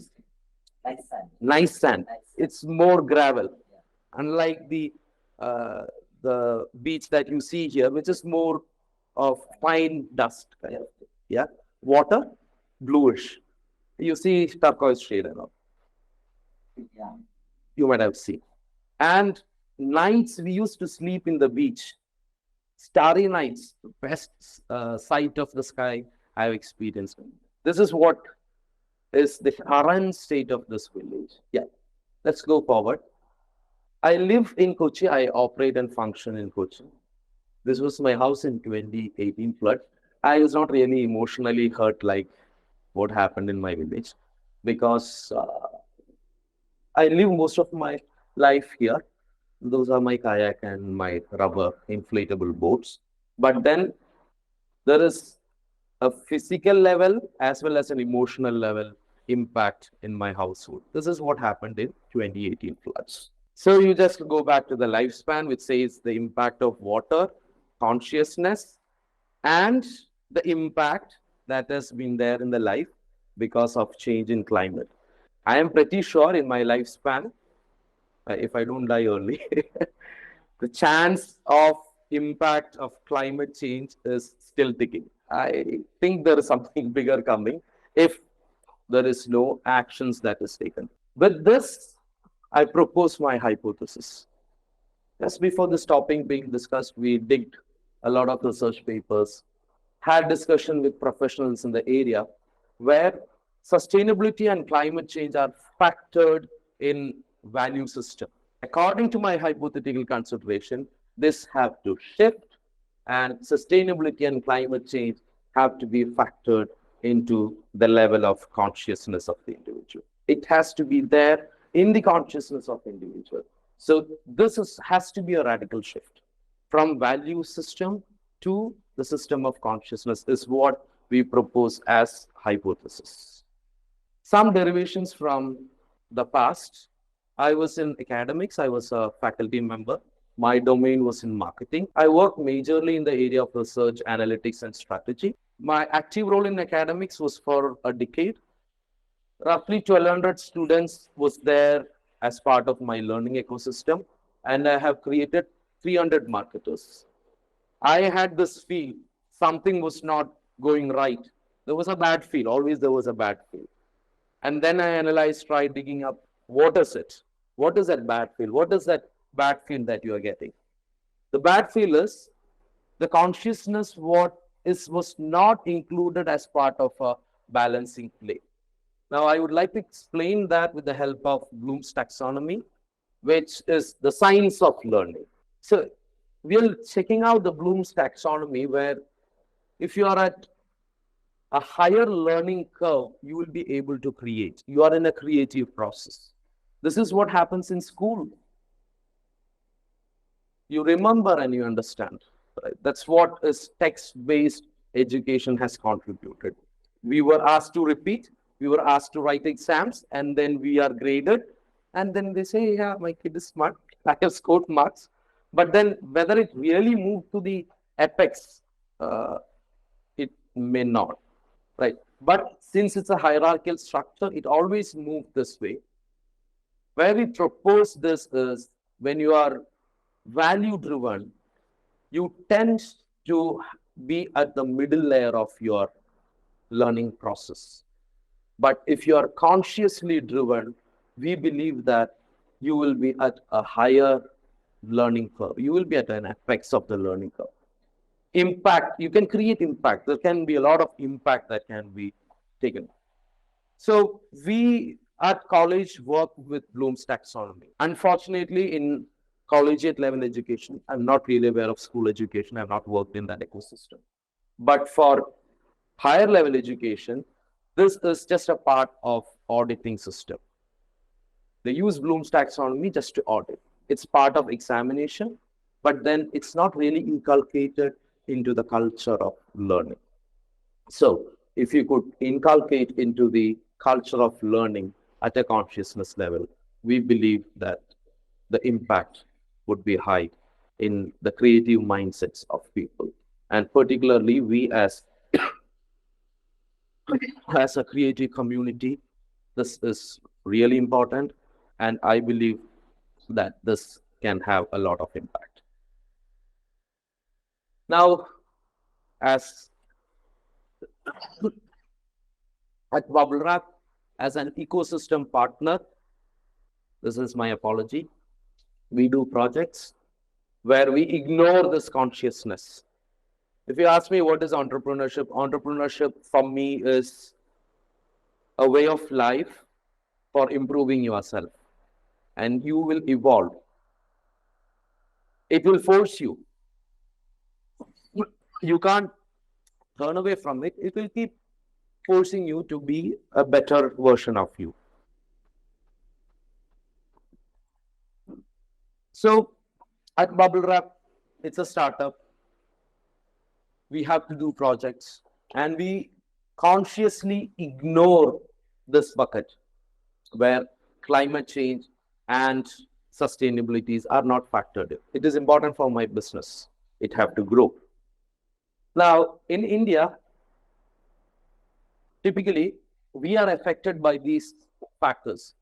Nice sand. Nice sand. It's more gravel. Unlike the beach that you see here, which is more of fine dust kind of thing. Yeah. Water, bluish. You see turquoise shade and all. Yeah. You might have seen. And nights we used to sleep in the beach. Starry nights, the best sight of the sky I've experienced. This is what is the current state of this village. Yeah. Let's go forward. I live in Kochi. I operate and function in Kochi. This was my house in 2018 flood. I was not really emotionally hurt like what happened in my village, because I live most of my life here. Those are my kayak and my rubber inflatable boats. But then there is a physical level as well as an emotional level impact in my household. This is what happened in 2018 floods. So you just go back to the lifespan, which says the impact of water, consciousness, and the impact that has been there in the life because of change in climate. I am pretty sure in my lifespan, if I don't die early, the chance of impact of climate change is still ticking. I think there is something bigger coming if there is no actions that is taken. With this, I propose my hypothesis. Just before this topic being discussed, we digged a lot of research papers, had discussion with professionals in the area where sustainability and climate change are factored in value system. According to my hypothetical consideration, this have to shift, and sustainability and climate change have to be factored into the level of consciousness of the individual. It has to be there in the consciousness of the individual. So this has to be a radical shift from value system to the system of consciousness is what we propose as hypothesis. Some derivations from the past. I was in academics. I was a faculty member. My domain was in marketing. I worked majorly in the area of research, analytics, and strategy. My active role in academics was for a decade. Roughly 1,200 students was there as part of my learning ecosystem, and I have created 300 marketers. I had this feel something was not going right. There was a bad feel. Always there was a bad feel. And then I analyzed, tried digging up, what is it? What is that bad feel? What is that bad feel that you are getting? The bad feel is the consciousness was not included as part of a balancing play. Now, I would like to explain that with the help of Bloom's taxonomy, which is the science of learning. So we are checking out the Bloom's taxonomy, where if you are at a higher learning curve, you will be able to create. You are in a creative process. This is what happens in school. You remember and you understand. Right? That's what is text-based education has contributed. We were asked to repeat, we were asked to write exams, and then we are graded. And then they say, yeah, my kid is smart, I have scored marks. But then whether it really moved to the apex, it may not, right? But since it's a hierarchical structure, it always moved this way. Where we propose this is when you are value driven, you tend to be at the middle layer of your learning process. But if you are consciously driven, we believe that you will be at a higher learning curve. You will be at an apex of the learning curve. Impact, you can create impact. There can be a lot of impact that can be taken. So we at college work with Bloom's taxonomy. Unfortunately, in collegiate level education, I'm not really aware of school education. I've not worked in that ecosystem. But for higher level education, this is just a part of auditing system. They use Bloom's taxonomy just to audit. It's part of examination, but then it's not really inculcated into the culture of learning. So if you could inculcate into the culture of learning at a consciousness level, we believe that the impact would be high in the creative mindsets of people. And particularly we as a creative community, this is really important. And I believe that this can have a lot of impact. Now, as at Bblewrap, as an ecosystem partner, this is my apology. We do projects where we ignore this consciousness. If you ask me what is entrepreneurship, entrepreneurship for me is a way of life for improving yourself. And you will evolve. It will force you. You can't turn away from it. It will keep forcing you to be a better version of you. So at Bblewrap, it's a startup. We have to do projects, and we consciously ignore this bucket where climate change and sustainabilities are not factored in. It is important for my business. It have to grow. Now, in India, typically, we are affected by these factors.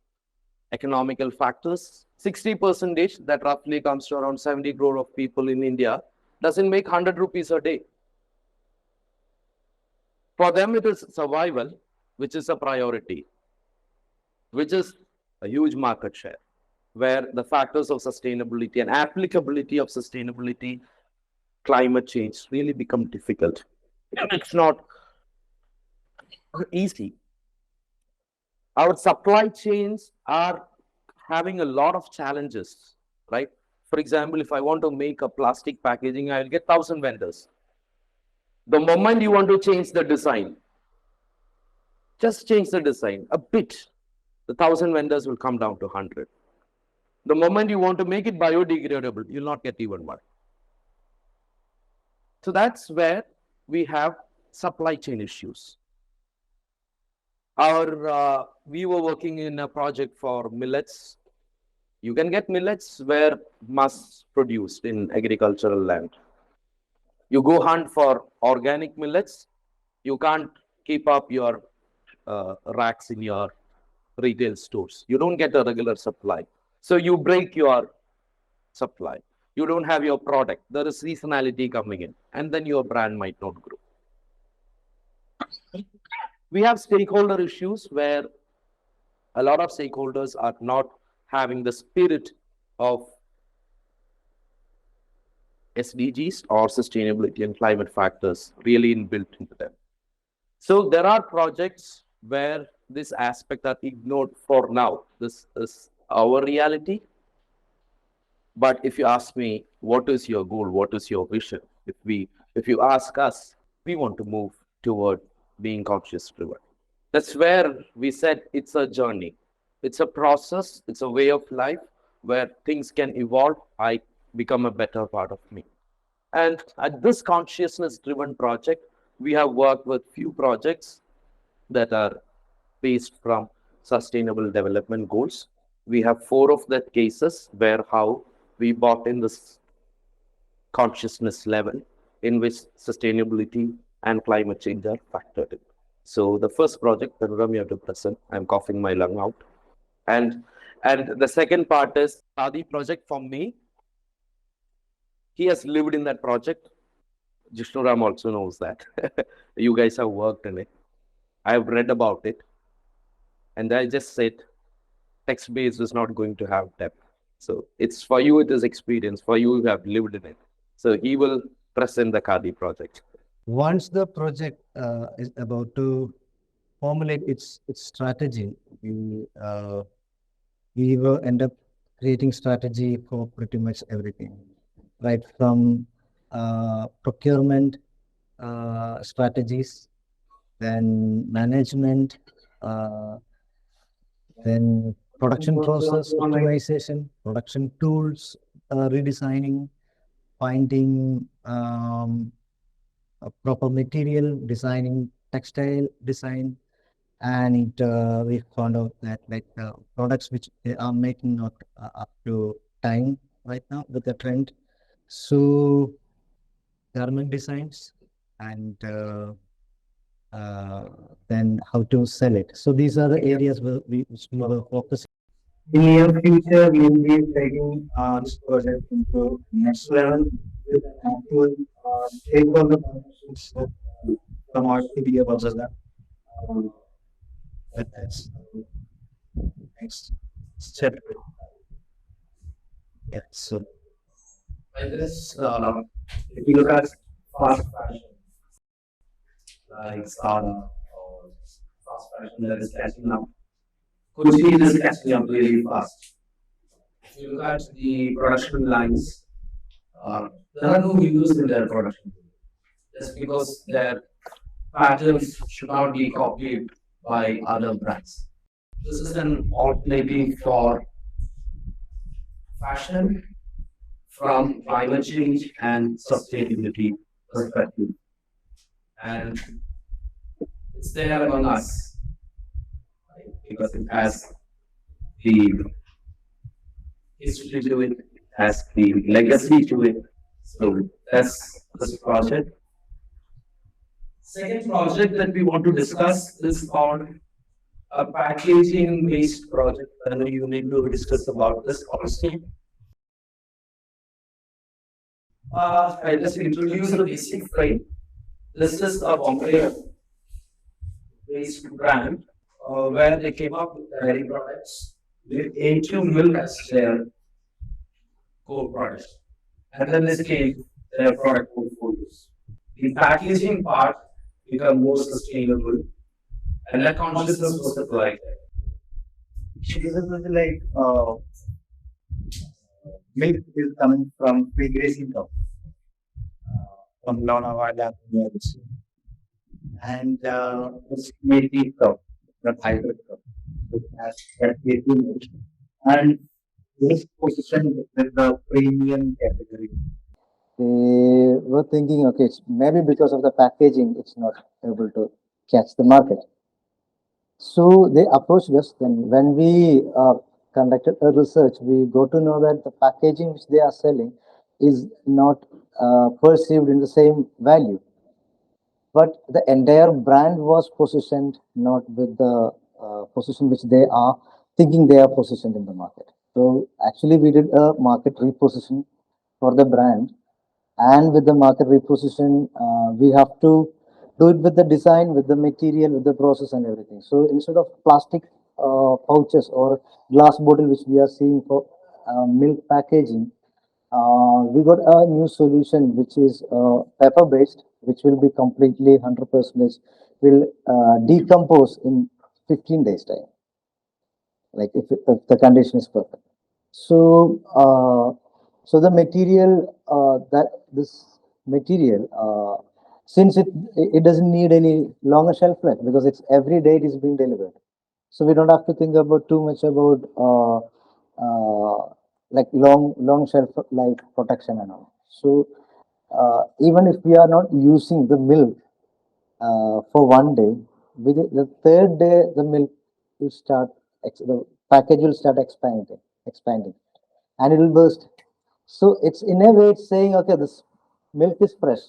Economical factors, 60%, that roughly comes to around 70 crore of people in India, doesn't make 100 rupees a day. For them, it is survival, which is a priority, which is a huge market share, where the factors of sustainability and applicability of sustainability, climate change really become difficult. It's not easy. Our supply chains are having a lot of challenges, right? For example, if I want to make a plastic packaging, I'll get 1,000 vendors. The moment you want to change the design, just change the design a bit, the 1,000 vendors will come down to 100. The moment you want to make it biodegradable, you'll not get even one. So that's where we have supply chain issues. We were working in a project for millets. You can get millets where mass produced in agricultural land. You go hunt for organic millets, you can't keep up your racks in your retail stores. You don't get a regular supply. So you break your supply. You don't have your product. There is seasonality coming in, and then your brand might not grow. We have stakeholder issues where a lot of stakeholders are not having the spirit of SDGs or sustainability and climate factors really inbuilt into them. So there are projects where this aspect are ignored for now. This is our reality. But if you ask me, what is your goal? What is your vision? If you ask us, we want to move toward being conscious driven. That's where we said it's a journey. It's a process. It's a way of life where things can evolve. I become a better part of me. And at this consciousness driven project, we have worked with few projects that are based from sustainable development goals. We have 4 of that cases where how we brought in this consciousness level in which sustainability and climate change are factored in. So the first project, Panorama, you have to present. I'm coughing my lung out. And the second part is Adi project for me. He has lived in that project. Jishnuram also knows that. You guys have worked in it. I have read about it. And I just said, text-based is not going to have depth. So it's for you, it is experience. For you, you have lived in it. So he will present the Khadi project. Once the project is about to formulate its strategy, we will end up creating strategy for pretty much everything, right from procurement strategies, then management, then production process optimization, production tools redesigning, finding a proper material, designing textile design, and we found out that like products which they are making not up to time right now with the trend. So garment designs and then how to sell it. So these are the areas where which we were focusing. In the near future, we will be taking this project into next level with actual stakeholder partnerships from our CBA process. That's next step. Yeah, so I guess if you look at fast fashion, like Zara or fast fashion that is catching up, Kochi is catching up really fast. If you look at the production lines, there are no windows in their production just because their patterns should not be copied by other brands. This is an alternative for fashion from climate change and sustainability perspective. And it's there among us, right? Because it has the history to it, has the legacy to it. So that's this project. Second project that we want to discuss is on a packaging based project. I know you need to discuss about this also. I just introduce the basic frame. This is a Bombay based brand where they came up with dairy products with A2 milk as their core product. And then they scaled their product portfolios. The packaging part become more sustainable, and that consciousness was applied. Like milk is coming from free grazing cow from Lonavala, and it's native cow, not hybrid cow. It has that native milk, and this position with the premium category. They were thinking, okay, it's maybe because of the packaging, it's not able to catch the market. So they approached us. Then, when we conducted a research, we got to know that the packaging which they are selling is not perceived in the same value. But the entire brand was positioned not with the position which they are thinking they are positioned in the market. So actually, we did a market reposition for the brand, and with the market reposition, we have to do it with the design, with the material, with the process and everything. So instead of plastic pouches or glass bottle, which we are seeing for milk packaging, we got a new solution which is paper based, which will be completely 100% will decompose in 15 days time, like if the condition is perfect. So, so the material that this material, since it doesn't need any longer shelf life because it's every day it is being delivered. So we don't have to think about too much about like long shelf life protection and all. So even if we are not using the milk for one day, within the third day the milk will start the package will start expanding and it will burst. So it's in a way it's saying, okay, this milk is fresh.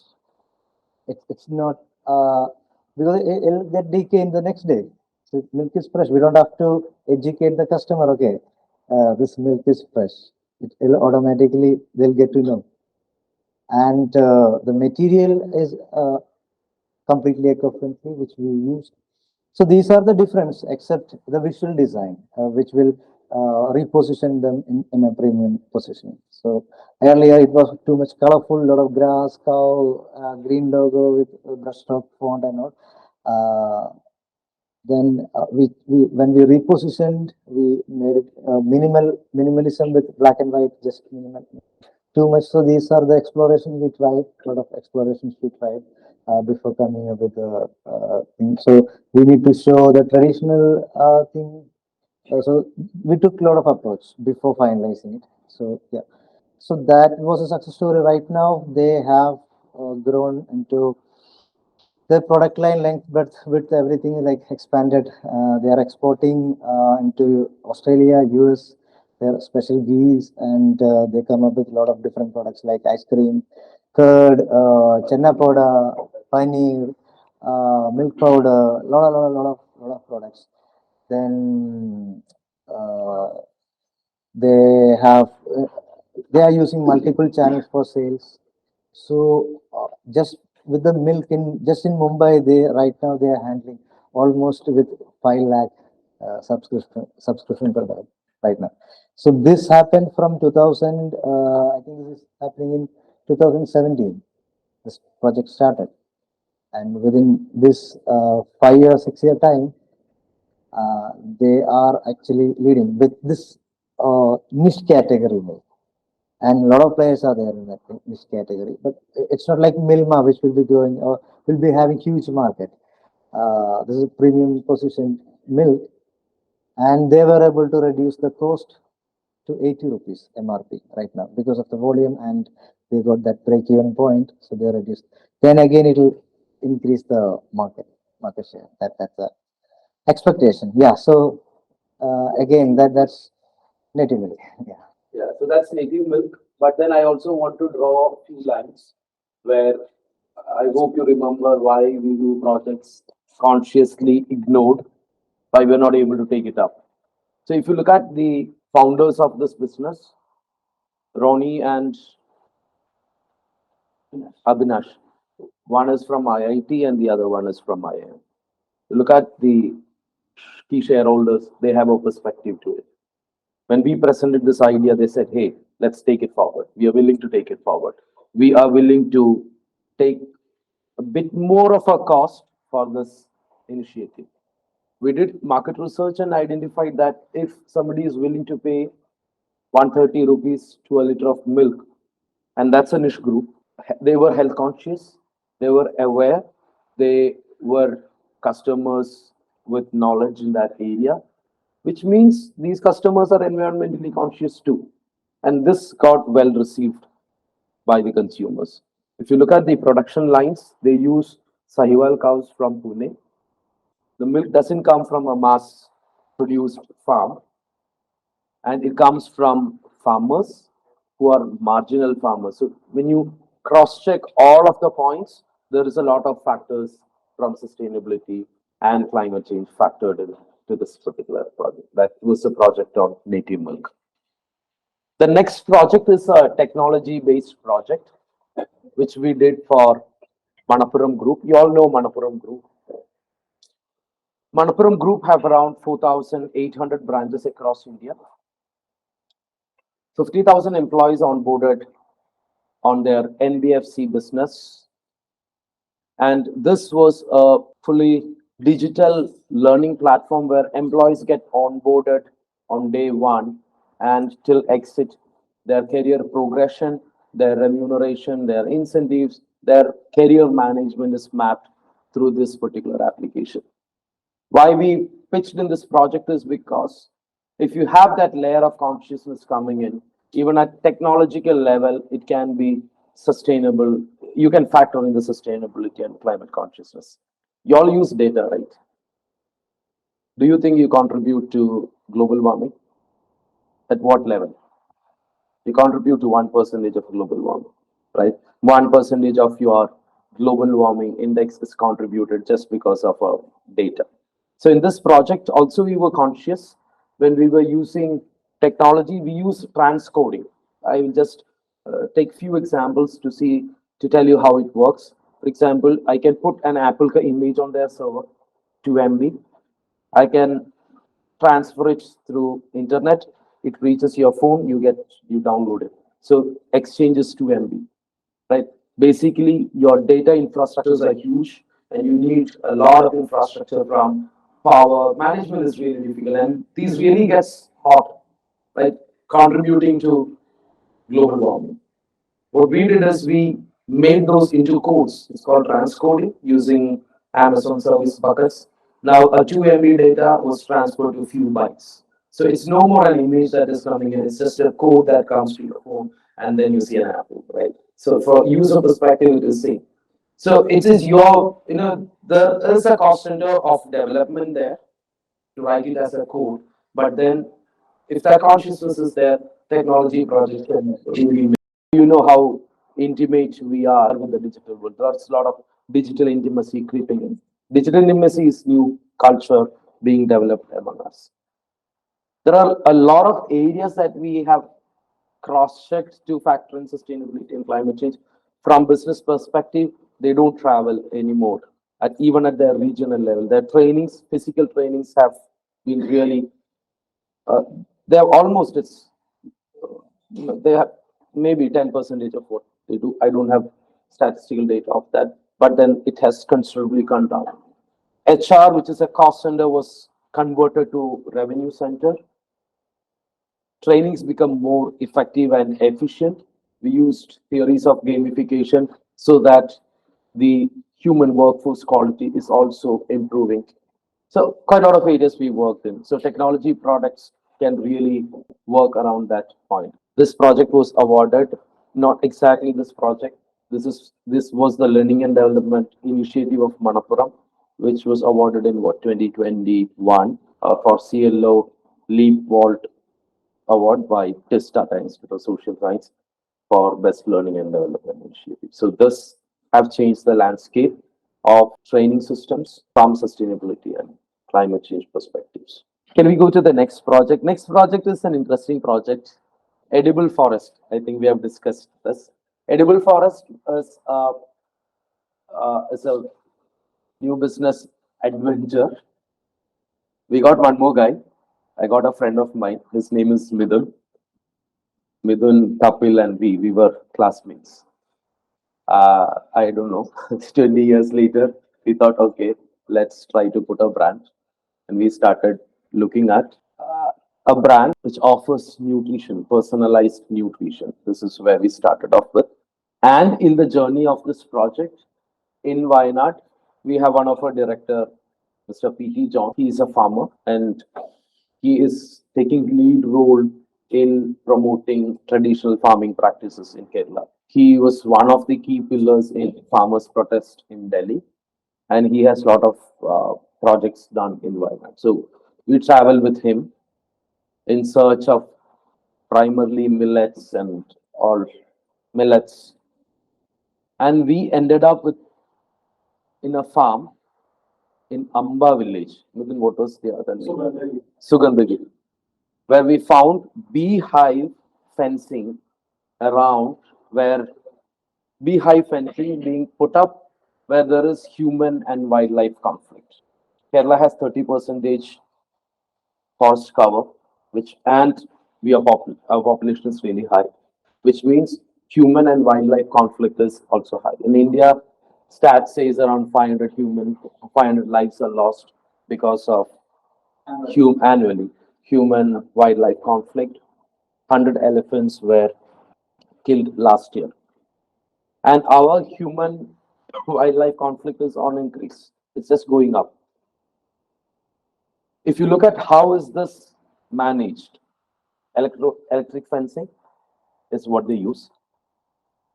It's not because it'll get decay in the next day. So milk is fresh. We don't have to educate the customer. Okay, this milk is fresh. It'll automatically they'll get to know. And the material is completely eco-friendly, which we use. So these are the difference, except the visual design, which will reposition them in a premium position. So earlier it was too much colorful, lot of grass, cow, green logo with brushstroke font and all. Then we when we repositioned, we made it minimalism with black and white, just minimal, too much. So these are the explorations we tried, lot of explorations we tried before coming up with the thing. So we need to show the traditional thing. So we took a lot of approach before finalizing it. So yeah, so that was a success story. Right now they have grown into their product line length, breadth, width, everything like expanded. They are exporting into Australia, US, their special ghee, and they come up with a lot of different products like ice cream, curd, chenna powder, paneer, milk powder, lot of products. Then they have they are using multiple channels for sales. So just with the milk in just in Mumbai, they right now they are handling almost with 5 lakh subscription per day right now. So this happened from 2000. I think this is happening in 2017. This project started, and within this 5 year, 6 year time, they are actually leading with this niche category milk. And a lot of players are there in that niche category. But it's not like Milma, which will be growing or will be having huge market. This is a premium position milk, and they were able to reduce the cost to 80 rupees MRP right now because of the volume, and they got that break-even point, so they reduced. Then again, it will increase the market share. That's the expectation. Yeah. So again, that's native milk. Yeah. Yeah, so that's native milk. But then I also want to draw a few lines where I hope you remember why we do projects consciously ignored, why we're not able to take it up. So if you look at the founders of this business, Ronnie and Abhinash, one is from IIT and the other one is from IIM. Look at the key shareholders, they have a perspective to it. When we presented this idea, they said, hey, let's take it forward. We are willing to take it forward. We are willing to take a bit more of a cost for this initiative. We did market research and identified that if somebody is willing to pay 130 rupees to a liter of milk, and that's a niche group, they were health conscious, they were aware, they were customers with knowledge in that area, which means these customers are environmentally conscious too. And this got well received by the consumers. If you look at the production lines, they use Sahiwal cows from Pune. The milk doesn't come from a mass produced farm, and it comes from farmers who are marginal farmers. So when you cross check all of the points, there is a lot of factors from sustainability and climate change factored into this particular project. That was the project on native milk. The next project is a technology-based project, which we did for Manappuram Group. You all know Manappuram Group. Manappuram Group have around 4,800 branches across India. 50,000 employees onboarded on their NBFC business. And this was a fully digital learning platform where employees get onboarded on day one and till exit. Their career progression, their remuneration, their incentives, their career management is mapped through this particular application. Why we pitched in this project is because if you have that layer of consciousness coming in, even at technological level, it can be sustainable. You can factor in the sustainability and climate consciousness. You all use data, right? Do you think you contribute to global warming? At what level? You contribute to 1% of global warming, right? 1% of your global warming index is contributed just because of our data. So in this project, also we were conscious when we were using technology, we use transcoding. I will just take few examples to tell you how it works. For example, I can put an Apple image on their server, 2 MB. I can transfer it through internet. It reaches your phone, you download it. So exchange is 2 MB, right? Basically, your data infrastructures are huge, and you need a lot of infrastructure from power. Management is really difficult, and these really gets hot, right? Contributing to global warming. What we did is we made those into codes. It's called transcoding using Amazon service buckets. Now a 2 MB data was transferred to a few bytes. So it's no more an image that is coming in, it's just a code that comes to your phone and then you see an apple, right? So for user perspective, it is same. So it is your, there is a cost center of development there to write it as a code, but then if that consciousness is there, technology project can really make. You know how intimate we are with the digital world. There's a lot of digital intimacy creeping in. Digital intimacy is new culture being developed among us. There are a lot of areas that we have cross-checked to factor in sustainability and climate change. From business perspective, they don't travel anymore, even at their regional level. Their trainings, physical trainings have been really, they have almost, they have maybe 10% of what they do. I don't have statistical data of that, but then it has considerably come down. HR, which is a cost center, was converted to revenue center. Trainings become more effective and efficient. We used theories of gamification so that the human workforce quality is also improving. So quite a lot of areas we worked in. So technology products can really work around that point. This project was awarded, not exactly this project. This was the Learning and Development Initiative of Manappuram, which was awarded in 2021 for CLO Leap Vault Award by TIS Tata Institute of Social Science for Best Learning and Development Initiative. So this have changed the landscape of training systems from sustainability and climate change perspectives. Can we go to the next project? Next project is an interesting project. Edible forest. I think we have discussed this. Edible forest is a new business adventure. We got one more guy. I got a friend of mine. His name is Midun. Midun, Kapil, and we were classmates. I don't know. 20 years later, we thought, okay, let's try to put a brand, and we started looking at a brand which offers nutrition, personalized nutrition. This is where we started off with. And in the journey of this project in Wayanad, we have one of our director, Mr. P.T. John. He is a farmer and he is taking lead role in promoting traditional farming practices in Kerala. He was one of the key pillars in farmers' protest in Delhi, and he has a lot of projects done in Wayanad. So we travel with him in search of primarily millets and all millets. And we ended up in a farm in Amba village. What was the other name? Sugandhagiri, where we found beehive fencing around, where beehive fencing being put up where there is human and wildlife conflict. Kerala has 30% forest cover, and our population is really high, which means human and wildlife conflict is also high. In India, stats says around 500 lives are lost because of annually human wildlife conflict. 100 elephants were killed last year, and our human wildlife conflict is on increase. It's just going up. If you look at how is this managed, electric fencing is what they use.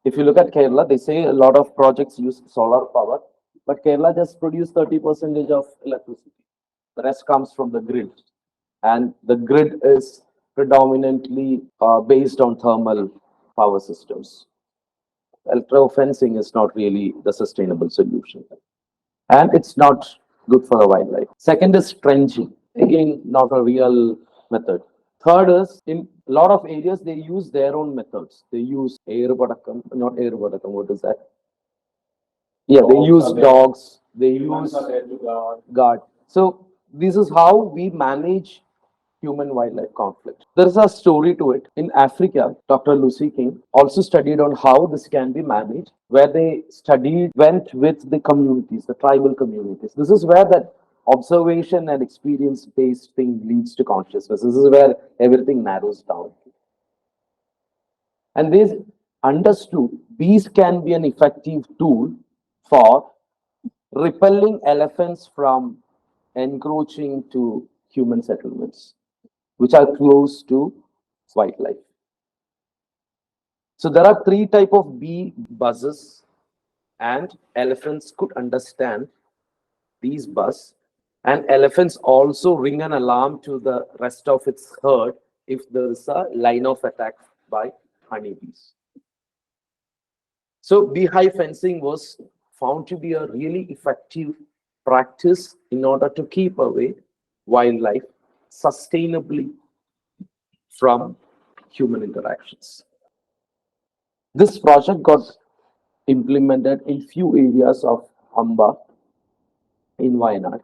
If you look at Kerala, they say a lot of projects use solar power, but Kerala just produce 30% of electricity. The rest comes from the grid, and the grid is predominantly based on thermal power systems. Electro fencing is not really the sustainable solution, and it's not good for the wildlife. Second is trenching. Again, not a real method. Third is, in a lot of areas, they use their own methods. They use air padakam, not air padakam, what is that? Yeah, they use dogs, they use guard. So this is how we manage human wildlife conflict. There is a story to it. In Africa, Dr. Lucy King also studied on how this can be managed, where they went with the communities, the tribal communities. This is where that observation and experience-based thing leads to consciousness. This is where everything narrows down. And they understood bees can be an effective tool for repelling elephants from encroaching to human settlements, which are close to wildlife. So there are three types of bee buzzes, and elephants could understand these buzz. And elephants also ring an alarm to the rest of its herd if there is a line of attack by honeybees. So beehive fencing was found to be a really effective practice in order to keep away wildlife sustainably from human interactions. This project got implemented in few areas of Amba in Wayanad,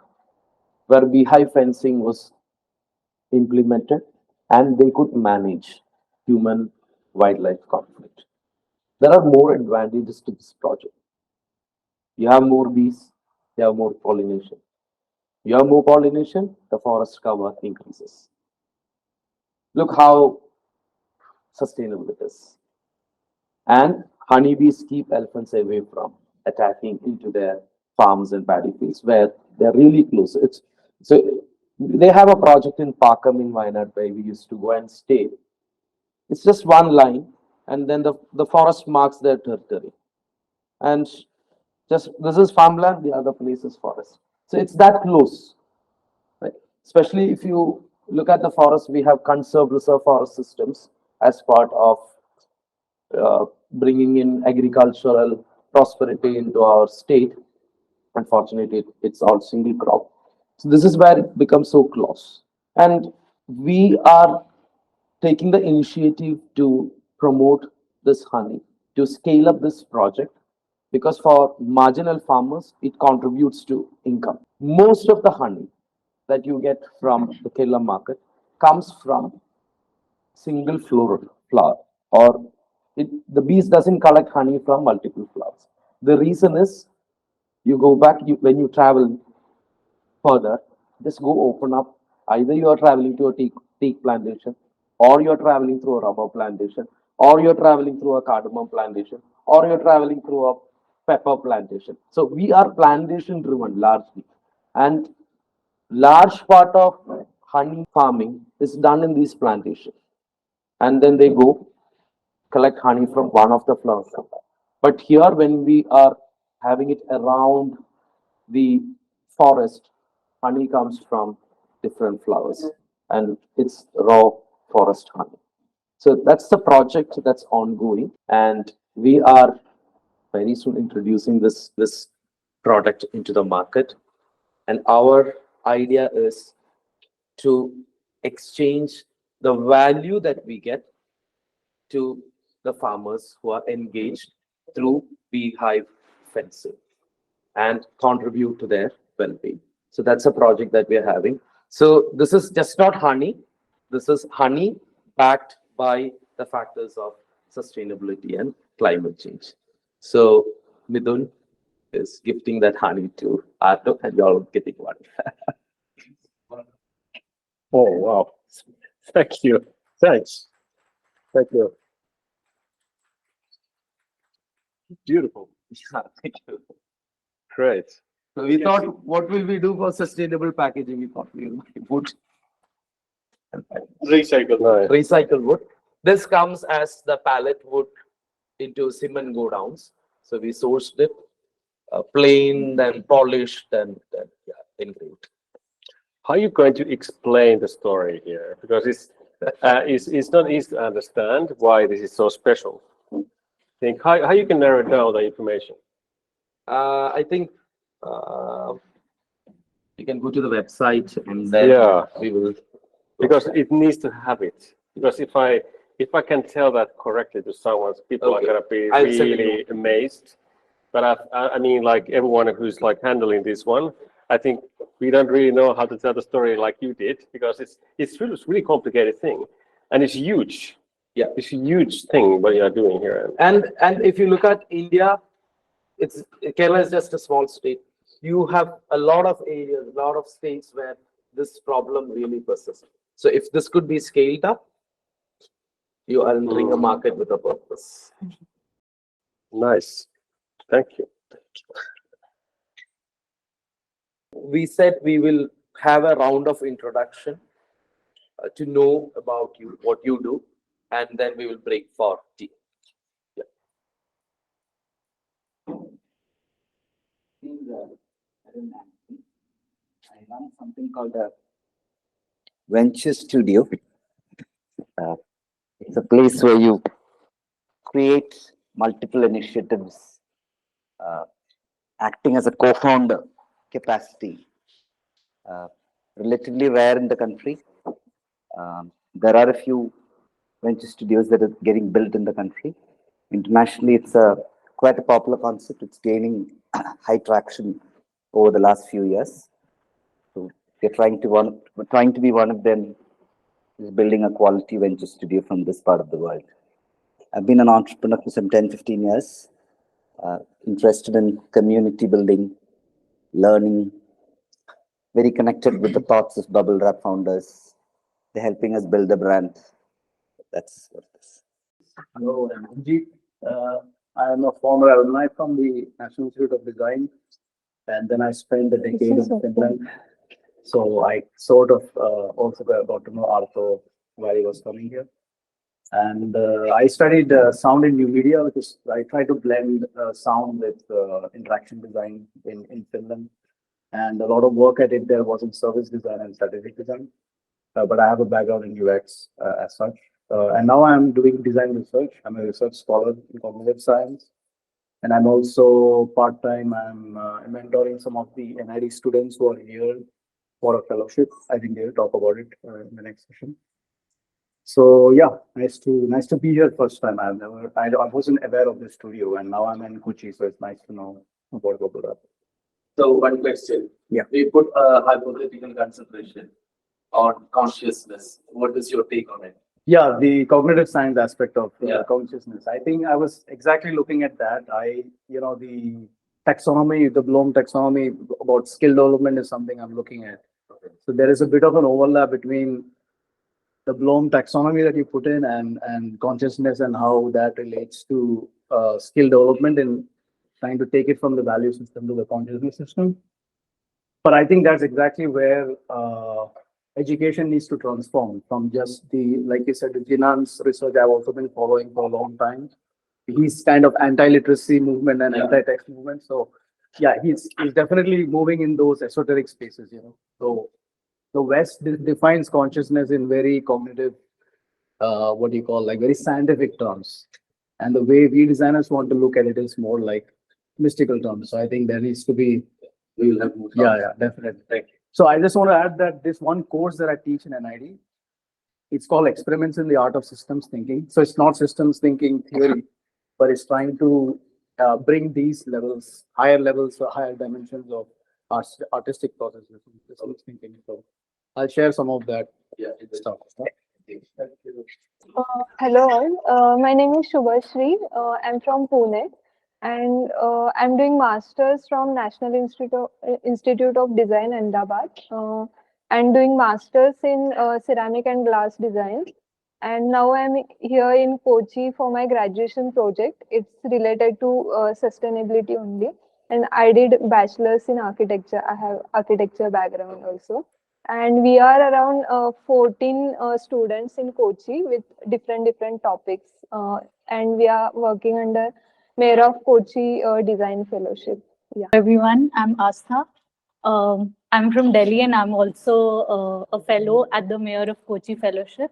where beehive fencing was implemented and they could manage human wildlife conflict. There are more advantages to this project. You have more bees, you have more pollination. You have more pollination, the forest cover increases. Look how sustainable it is. And honeybees keep elephants away from attacking into their farms and paddy fields where they're really close. So they have a project in Pakam in Wayanad where we used to go and stay. It's just one line, and then the forest marks their territory. And just this is farmland, the other place is forest. So it's that close. Right? Especially if you look at the forest, we have conserved reserve forest systems as part of bringing in agricultural prosperity into our state. Unfortunately, it's all single crop. So this is where it becomes so close. And we are taking the initiative to promote this honey, to scale up this project, because for marginal farmers, it contributes to income. Most of the honey that you get from the Kerala market comes from single flower, or the bees doesn't collect honey from multiple flowers. The reason is, you go back, when you travel further, just go open up. Either you are traveling to a teak plantation, or you're traveling through a rubber plantation, or you're traveling through a cardamom plantation, or you're traveling through a pepper plantation. So we are plantation driven largely. And large part of honey farming is done in these plantations. And then they go collect honey from one of the flowers. But here, when we are having it around the forest, honey comes from different flowers, and it's raw forest honey. So that's the project that's ongoing, and we are very soon introducing this product into the market. And our idea is to exchange the value that we get to the farmers who are engaged through beehive fencing and contribute to their well-being. So that's a project that we are having. So this is just not honey. This is honey backed by the factors of sustainability and climate change. So Midun is gifting that honey to Arto, and you're all getting one. Oh, wow. Thank you. Thanks. Thank you. Beautiful. Thank you. Great. So we thought, what will we do for sustainable packaging? We thought we will buy wood. Recycle. Nice. Recycle wood. This comes as the pallet wood into cement go downs. So we sourced it, plain, then polished, and yeah, engraved. How are you going to explain the story here? Because it's not easy to understand why this is so special. Think how you can narrow down the information. I think you can go to the website and then we will. Because it needs to have it. Because if I can tell that correctly to someone, people are gonna be really amazed. But I mean, like everyone who's like handling this one, I think we don't really know how to tell the story like you did, because it's really complicated thing, and it's huge. Yeah, it's a huge thing what you are doing here. And if you look at India, Kerala is just a small state. You have a lot of areas, a lot of states where this problem really persists. So if this could be scaled up, you are entering a market with a purpose. Nice. Thank you. We said we will have a round of introduction to know about you, what you do, and then we will break for tea. Yeah. I run something called a venture studio. It's a place where you create multiple initiatives, acting as a co-founder capacity. Relatively rare in the country. There are a few venture studios that are getting built in the country. Internationally, it's quite a popular concept. It's gaining high traction over the last few years. So we're trying to be one of them, is building a quality venture studio from this part of the world. I've been an entrepreneur for some 10-15 years, interested in community building, learning, very connected with the thoughts of Bblewrap founders. They're helping us build a brand. That's what it is. Hello, I'm Anjit. I am a former alumni from the National Institute of Design, and then I spent a decade in Finland. So I sort of also got to know Arto while he was coming here. And I studied sound and new media, which is, I try to blend sound with interaction design in Finland. And a lot of work I did there was in service design and strategic design. But I have a background in UX as such. And now I'm doing design research. I'm a research scholar in cognitive science. And I'm also part-time, I'm mentoring some of the NID students who are here for a fellowship. I think they'll talk about it in the next session. So yeah, nice to be here first time. I wasn't aware of the studio, and now I'm in Kochi, so it's nice to know about Bblewrap. So one question. Yeah. We put a hypothetical consideration on consciousness. What is your take on it? Yeah, the cognitive science aspect of consciousness. I think I was exactly looking at that. The taxonomy, the Bloom taxonomy about skill development is something I'm looking at. Okay. So there is a bit of an overlap between the Bloom taxonomy that you put in and consciousness and how that relates to skill development and trying to take it from the value system to the consciousness system. But I think that's exactly where education needs to transform from just like you said, Jinan's research I've also been following for a long time. He's kind of anti-literacy movement and anti-text movement. So yeah, he's definitely moving in those esoteric spaces, So the West defines consciousness in very cognitive, very scientific terms. And the way we designers want to look at it is more like mystical terms. So I think there needs to be, We will have more. yeah, definitely. Thank you. So I just want to add that this one course that I teach in NID, it's called Experiments in the Art of Systems Thinking. So it's not systems thinking theory, but it's trying to bring these levels, higher dimensions of artistic processes in systems thinking. So I'll share some of that stuff. Thank you. Hello all. My name is Shubhashri. I'm from Pune, and I'm doing masters from National Institute of Design, Ahmedabad. I'm doing masters in ceramic and glass design, and now I'm here in Kochi for my graduation project. It's related to sustainability only, and I did bachelor's in architecture. I have architecture background also. And we are around 14 students in Kochi with different topics, and we are working under Mayor of Kochi Design Fellowship. Yeah. Everyone, I'm Astha. I'm from Delhi and I'm also a fellow at the Mayor of Kochi Fellowship.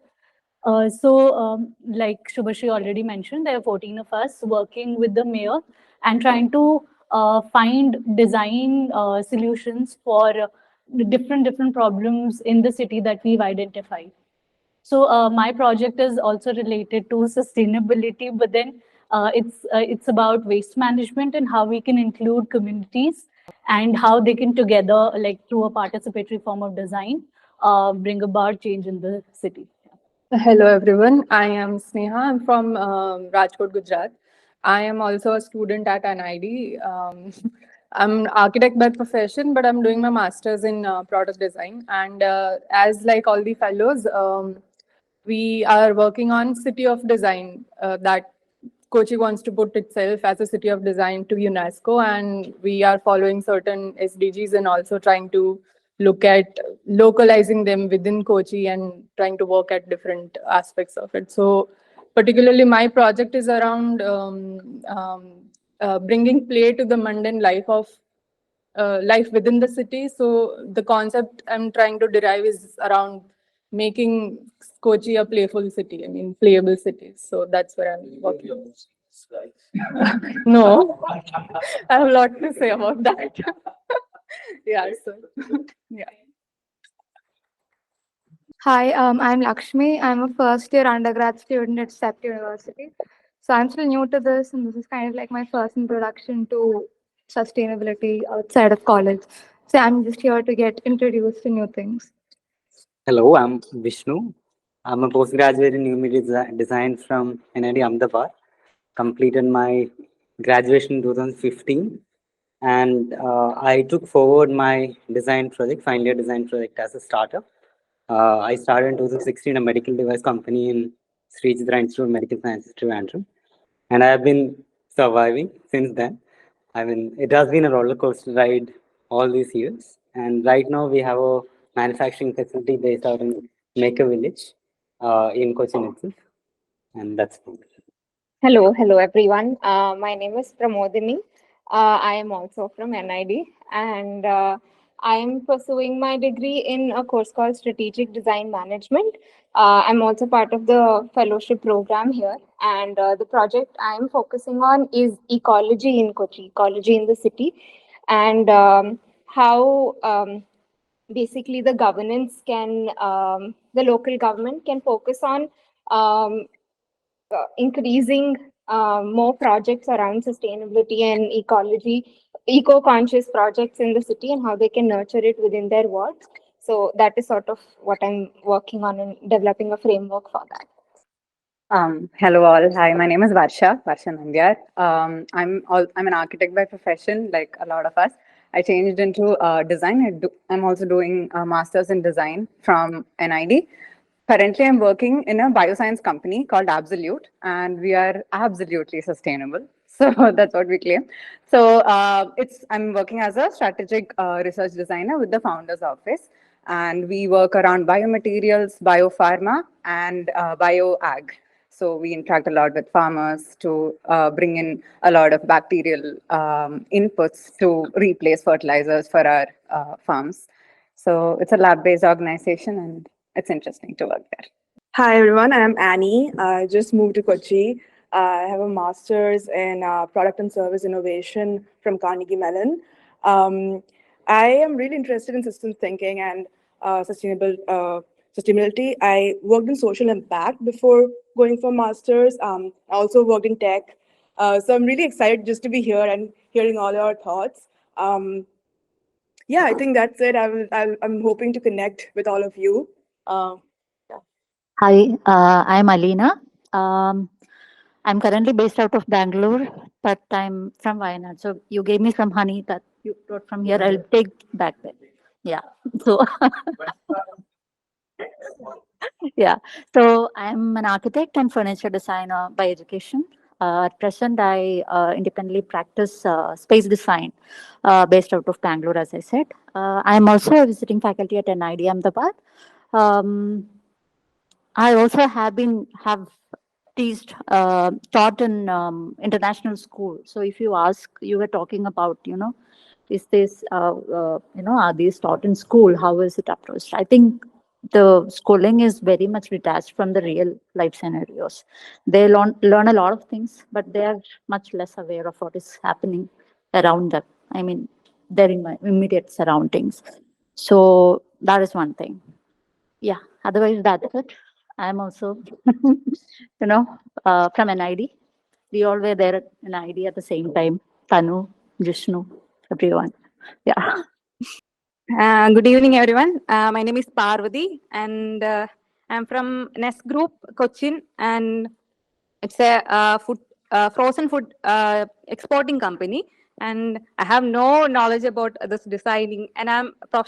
Like Shubhashri already mentioned, there are 14 of us working with the mayor and trying to find design solutions for different problems in the city that we've identified. So my project is also related to sustainability, but then it's about waste management and how we can include communities and how they can together, like through a participatory form of design, bring about change in the city. Hello everyone, I am Sneha. I'm from Rajkot, Gujarat. I am also a student at NID. I'm an architect by profession, but I'm doing my master's in product design. And as like all the fellows, we are working on City of Design that Kochi wants to put itself as a city of design to UNESCO, and we are following certain SDGs and also trying to look at localizing them within Kochi and trying to work at different aspects of it. So particularly my project is around bringing play to the mundane life of life within the city. So the concept I'm trying to derive is around making Kochi a playful city, I mean, playable city. So that's where I'm working on. No, I have a lot to say about that. Yeah, so yeah. Hi, I'm Lakshmi. I'm a first year undergrad student at SEPT University. So I'm still new to this, and this is kind of like my first introduction to sustainability outside of college. So I'm just here to get introduced to new things. Hello, I'm Vishnu. I'm a postgraduate in new media design from NID Ahmedabad. Completed my graduation in 2015, and I took forward my design project, final year design project, as a startup. I started in 2016 a medical device company in Sri Chitra Institute of Medical Sciences, Trivandrum, and I have been surviving since then. I mean, it has been a roller coaster ride all these years, and right now we have a manufacturing facility based out in Maker Village in Cochin itself, and that's it. Hello everyone. My name is Pramodini. I am also from NID, and I am pursuing my degree in a course called Strategic Design Management. I'm also part of the fellowship program here, and the project I am focusing on is ecology in Kochi, ecology in the city, and how basically the governance can, the local government can focus on increasing more projects around sustainability and ecology, eco-conscious projects in the city, and how they can nurture it within their wards. So that is sort of what I'm working on and developing a framework for that. Hello all. Hi, my name is Varsha Nandyar. I'm an architect by profession, like a lot of us. I changed into design. I'm also doing a master's in design from NID. Currently, I'm working in a bioscience company called Absolute, and we are absolutely sustainable. So that's what we claim. So I'm working as a strategic research designer with the founder's office, and we work around biomaterials, biopharma, and bioag. So we interact a lot with farmers to bring in a lot of bacterial inputs to replace fertilizers for our farms. So it's a lab-based organization, and it's interesting to work there. Hi everyone, I'm Annie. I just moved to Kochi. I have a master's in product and service innovation from Carnegie Mellon. I am really interested in systems thinking and sustainability. I worked in social impact before going for master's. I also worked in tech. So I'm really excited just to be here and hearing all your thoughts. Yeah, I think that's it. I'm hoping to connect with all of you. Hi, I'm Alina. I'm currently based out of Bangalore, but I'm from Wayanad. So you gave me some honey that you brought from here. I'll take back there. Yeah. So yeah. So I'm an architect and furniture designer by education. At present, I independently practice space design based out of Bangalore, as I said. I'm also a visiting faculty at NID Ahmedabad. I also have taught in international school. So if you ask, you were talking about, is this, are these taught in school? How is it approached? I think the schooling is very much detached from the real life scenarios. They learn a lot of things, but they are much less aware of what is happening around them. I mean, they're in my immediate surroundings. So that is one thing. Yeah, otherwise that's it. I'm also, from NID. We all were there at NID at the same time. Tanu, Jishnu, everyone. Yeah. Good evening, everyone. My name is Parvati, and I'm from Nest Group, Cochin, and it's a frozen food exporting company. And I have no knowledge about this designing, and I'm a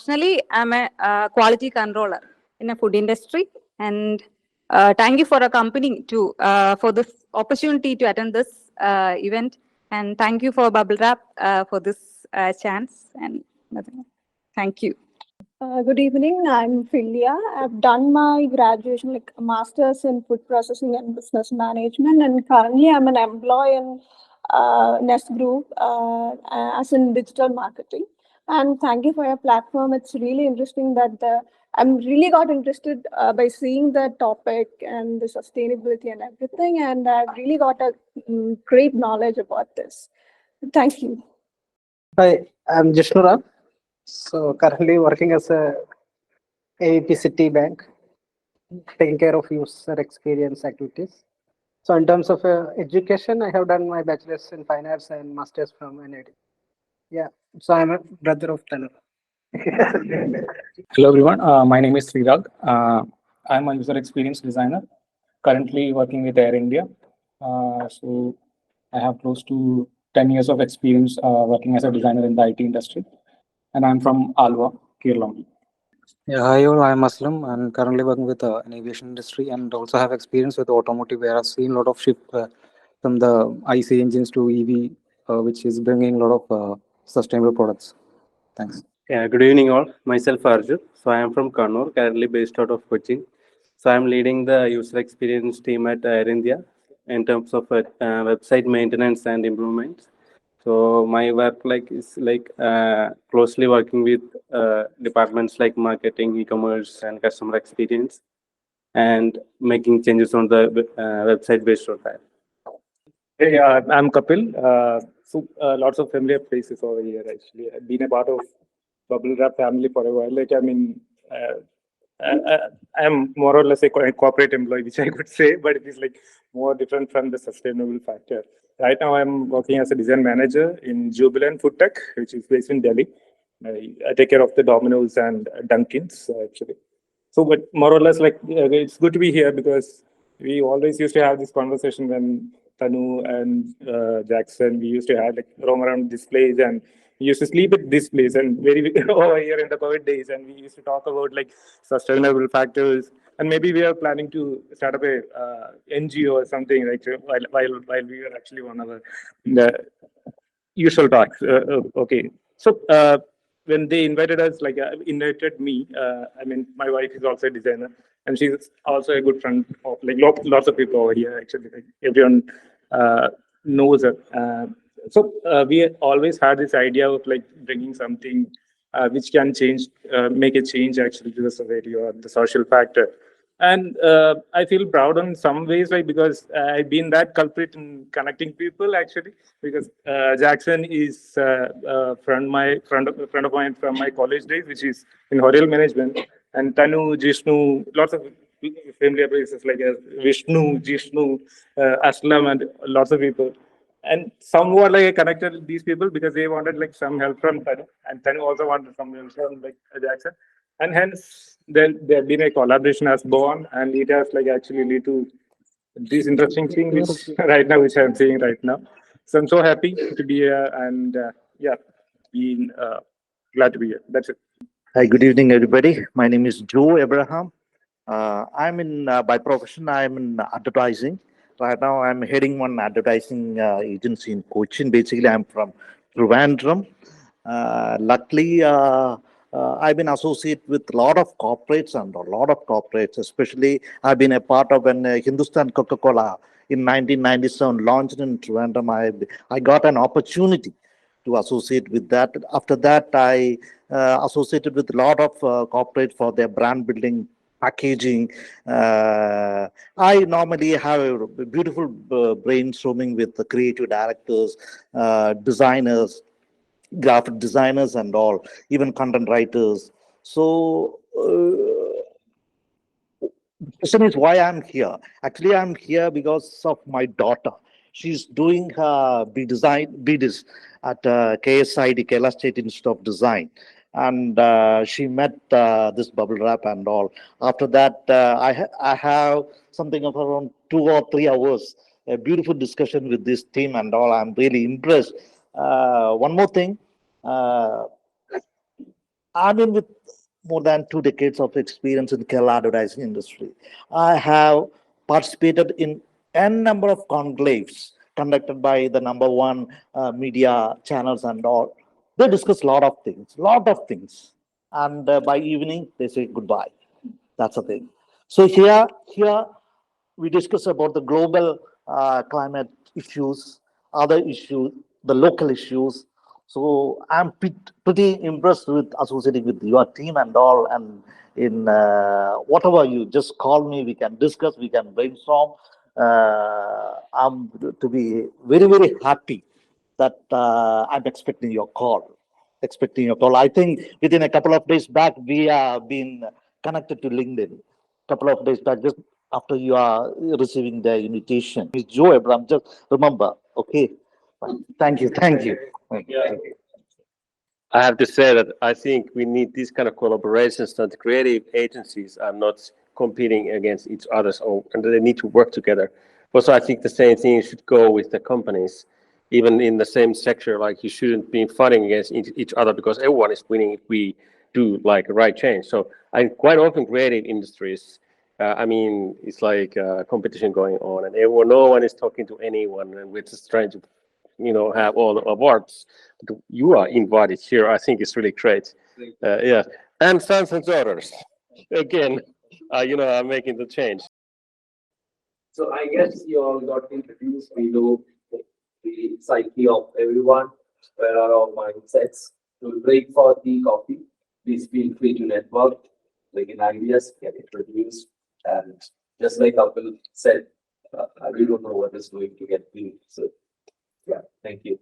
quality controller in a food industry. And thank you for accompanying to for this opportunity to attend this event, and thank you for Bblewrap for this chance. And thank you. Good evening. I'm Philia. I've done my graduation, like master's in food processing and business management, and currently I'm an employee in Nest Group as in digital marketing. And thank you for your platform. It's really interesting that I'm really got interested by seeing the topic and the sustainability and everything, and I've really got a great knowledge about this. Thank you. Hi, I'm Jishnu. So currently working as a AVP Citibank, taking care of user experience activities. So in terms of education, I have done my bachelor's in fine arts and master's from NID. Yeah, so I'm a brother of Tanu. Hello everyone, my name is Srirag. I'm a user experience designer, currently working with Air India. So I have close to 10 years of experience working as a designer in the IT industry. And I'm from Alva, Kerala. Yeah, hi all, I'm Muslim and currently working with an aviation industry and also have experience with automotive where I've seen a lot of shift from the IC engines to EV, which is bringing a lot of sustainable products. Thanks. Yeah, good evening all. Myself Arju. So I am from Kannur, currently based out of Cochin. So I'm leading the user experience team at Air India in terms of website maintenance and improvements. So my work is closely working with departments like marketing, e-commerce, and customer experience, and making changes on the website based on that. Hey, I'm Kapil. So lots of familiar faces over here. Actually, I've been a part of Bblewrap family for a while. I'm more or less a corporate employee, which I could say, but it is more different from the sustainable factor. Right now, I'm working as a design manager in Jubilant Food Tech, which is based in Delhi. I take care of the Domino's and Dunkin's, actually. So, but more or less, it's good to be here because we always used to have this conversation when Tanu and Jackson, we used to have roam around this place and we used to sleep at this place and over here in the COVID days, and we used to talk about sustainable factors, and maybe we are planning to start up a NGO or something while we were actually on our usual talks. Okay, so when they invited us, invited me, I mean, my wife is also a designer, and she's also a good friend of lots of people over here. Actually, everyone knows her. So we always had this idea of bringing something which can make a change actually to the society or the social factor. And I feel proud in some ways, because I've been that culprit in connecting people actually, because Jackson is a friend of mine from my college days, which is in hotel management, and Tanu, Jishnu, lots of familiar places like Vishnu, Jishnu, Aslam, and lots of people. And somewhat I connected with these people because they wanted some help from Tanu, and Tanu also wanted some help from Jackson, and hence there been a collaboration has born, and it has actually lead to this interesting thing which right now, which I'm seeing right now. So I'm so happy to be here and yeah, being glad to be here. That's it. Hi, good evening, everybody. My name is Joe Abraham. I'm in, by profession, I'm in advertising. Right now, I'm heading one advertising agency in Cochin. Basically, I'm from Trivandrum. Luckily, I've been associated with a lot of corporates, especially I've been a part of when Hindustan Coca-Cola in 1997 launched in Trivandrum. I got an opportunity to associate with that. After that, I associated with a lot of corporate for their brand building, packaging. I normally have a beautiful brainstorming with the creative directors, designers, graphic designers and all, even content writers. So the question is why I'm here. Actually, I'm here because of my daughter. She's doing her BDis at KSID, Kerala State Institute of Design. And she met this Bblewrap and all. After that, I have something of around 2 or 3 hours, a beautiful discussion with this team and all. I'm really impressed. One more thing, I've been with more than 2 decades of experience in Kerala advertising industry. I have participated in n number of conclaves conducted by the #1 media channels and all. They discuss a lot of things. And by evening, they say goodbye. That's the thing. So here we discuss about the global climate issues, other issues, the local issues. So I'm pretty impressed with associating with your team and all. And in whatever you just call me, we can discuss, we can brainstorm. I'm to be very, very happy that I'm expecting your call. I think within a couple of days back, we have been connected to LinkedIn. Couple of days back, just after you are receiving the invitation. It's Joe Abraham, just remember, okay? Thank you. I have to say that I think we need these kind of collaborations, that creative agencies are not competing against each other, and they need to work together. Also, I think the same thing should go with the companies, even in the same sector. Like, you shouldn't be fighting against each other, because everyone is winning if we do like a right change. So I quite often creative industries, I mean, it's like competition going on, and no one is talking to anyone, and we're just trying to, have all the awards. But you are invited here. I think it's really great. Yeah, and sons and daughters, again, I'm making the change. So I guess you all got introduced. We know the psyche of everyone, where are our mindsets. To break for tea, coffee, please feel free to network, bring in ideas, get introduced. And just like Kapil said, we don't know what is going to get me. So yeah, thank you.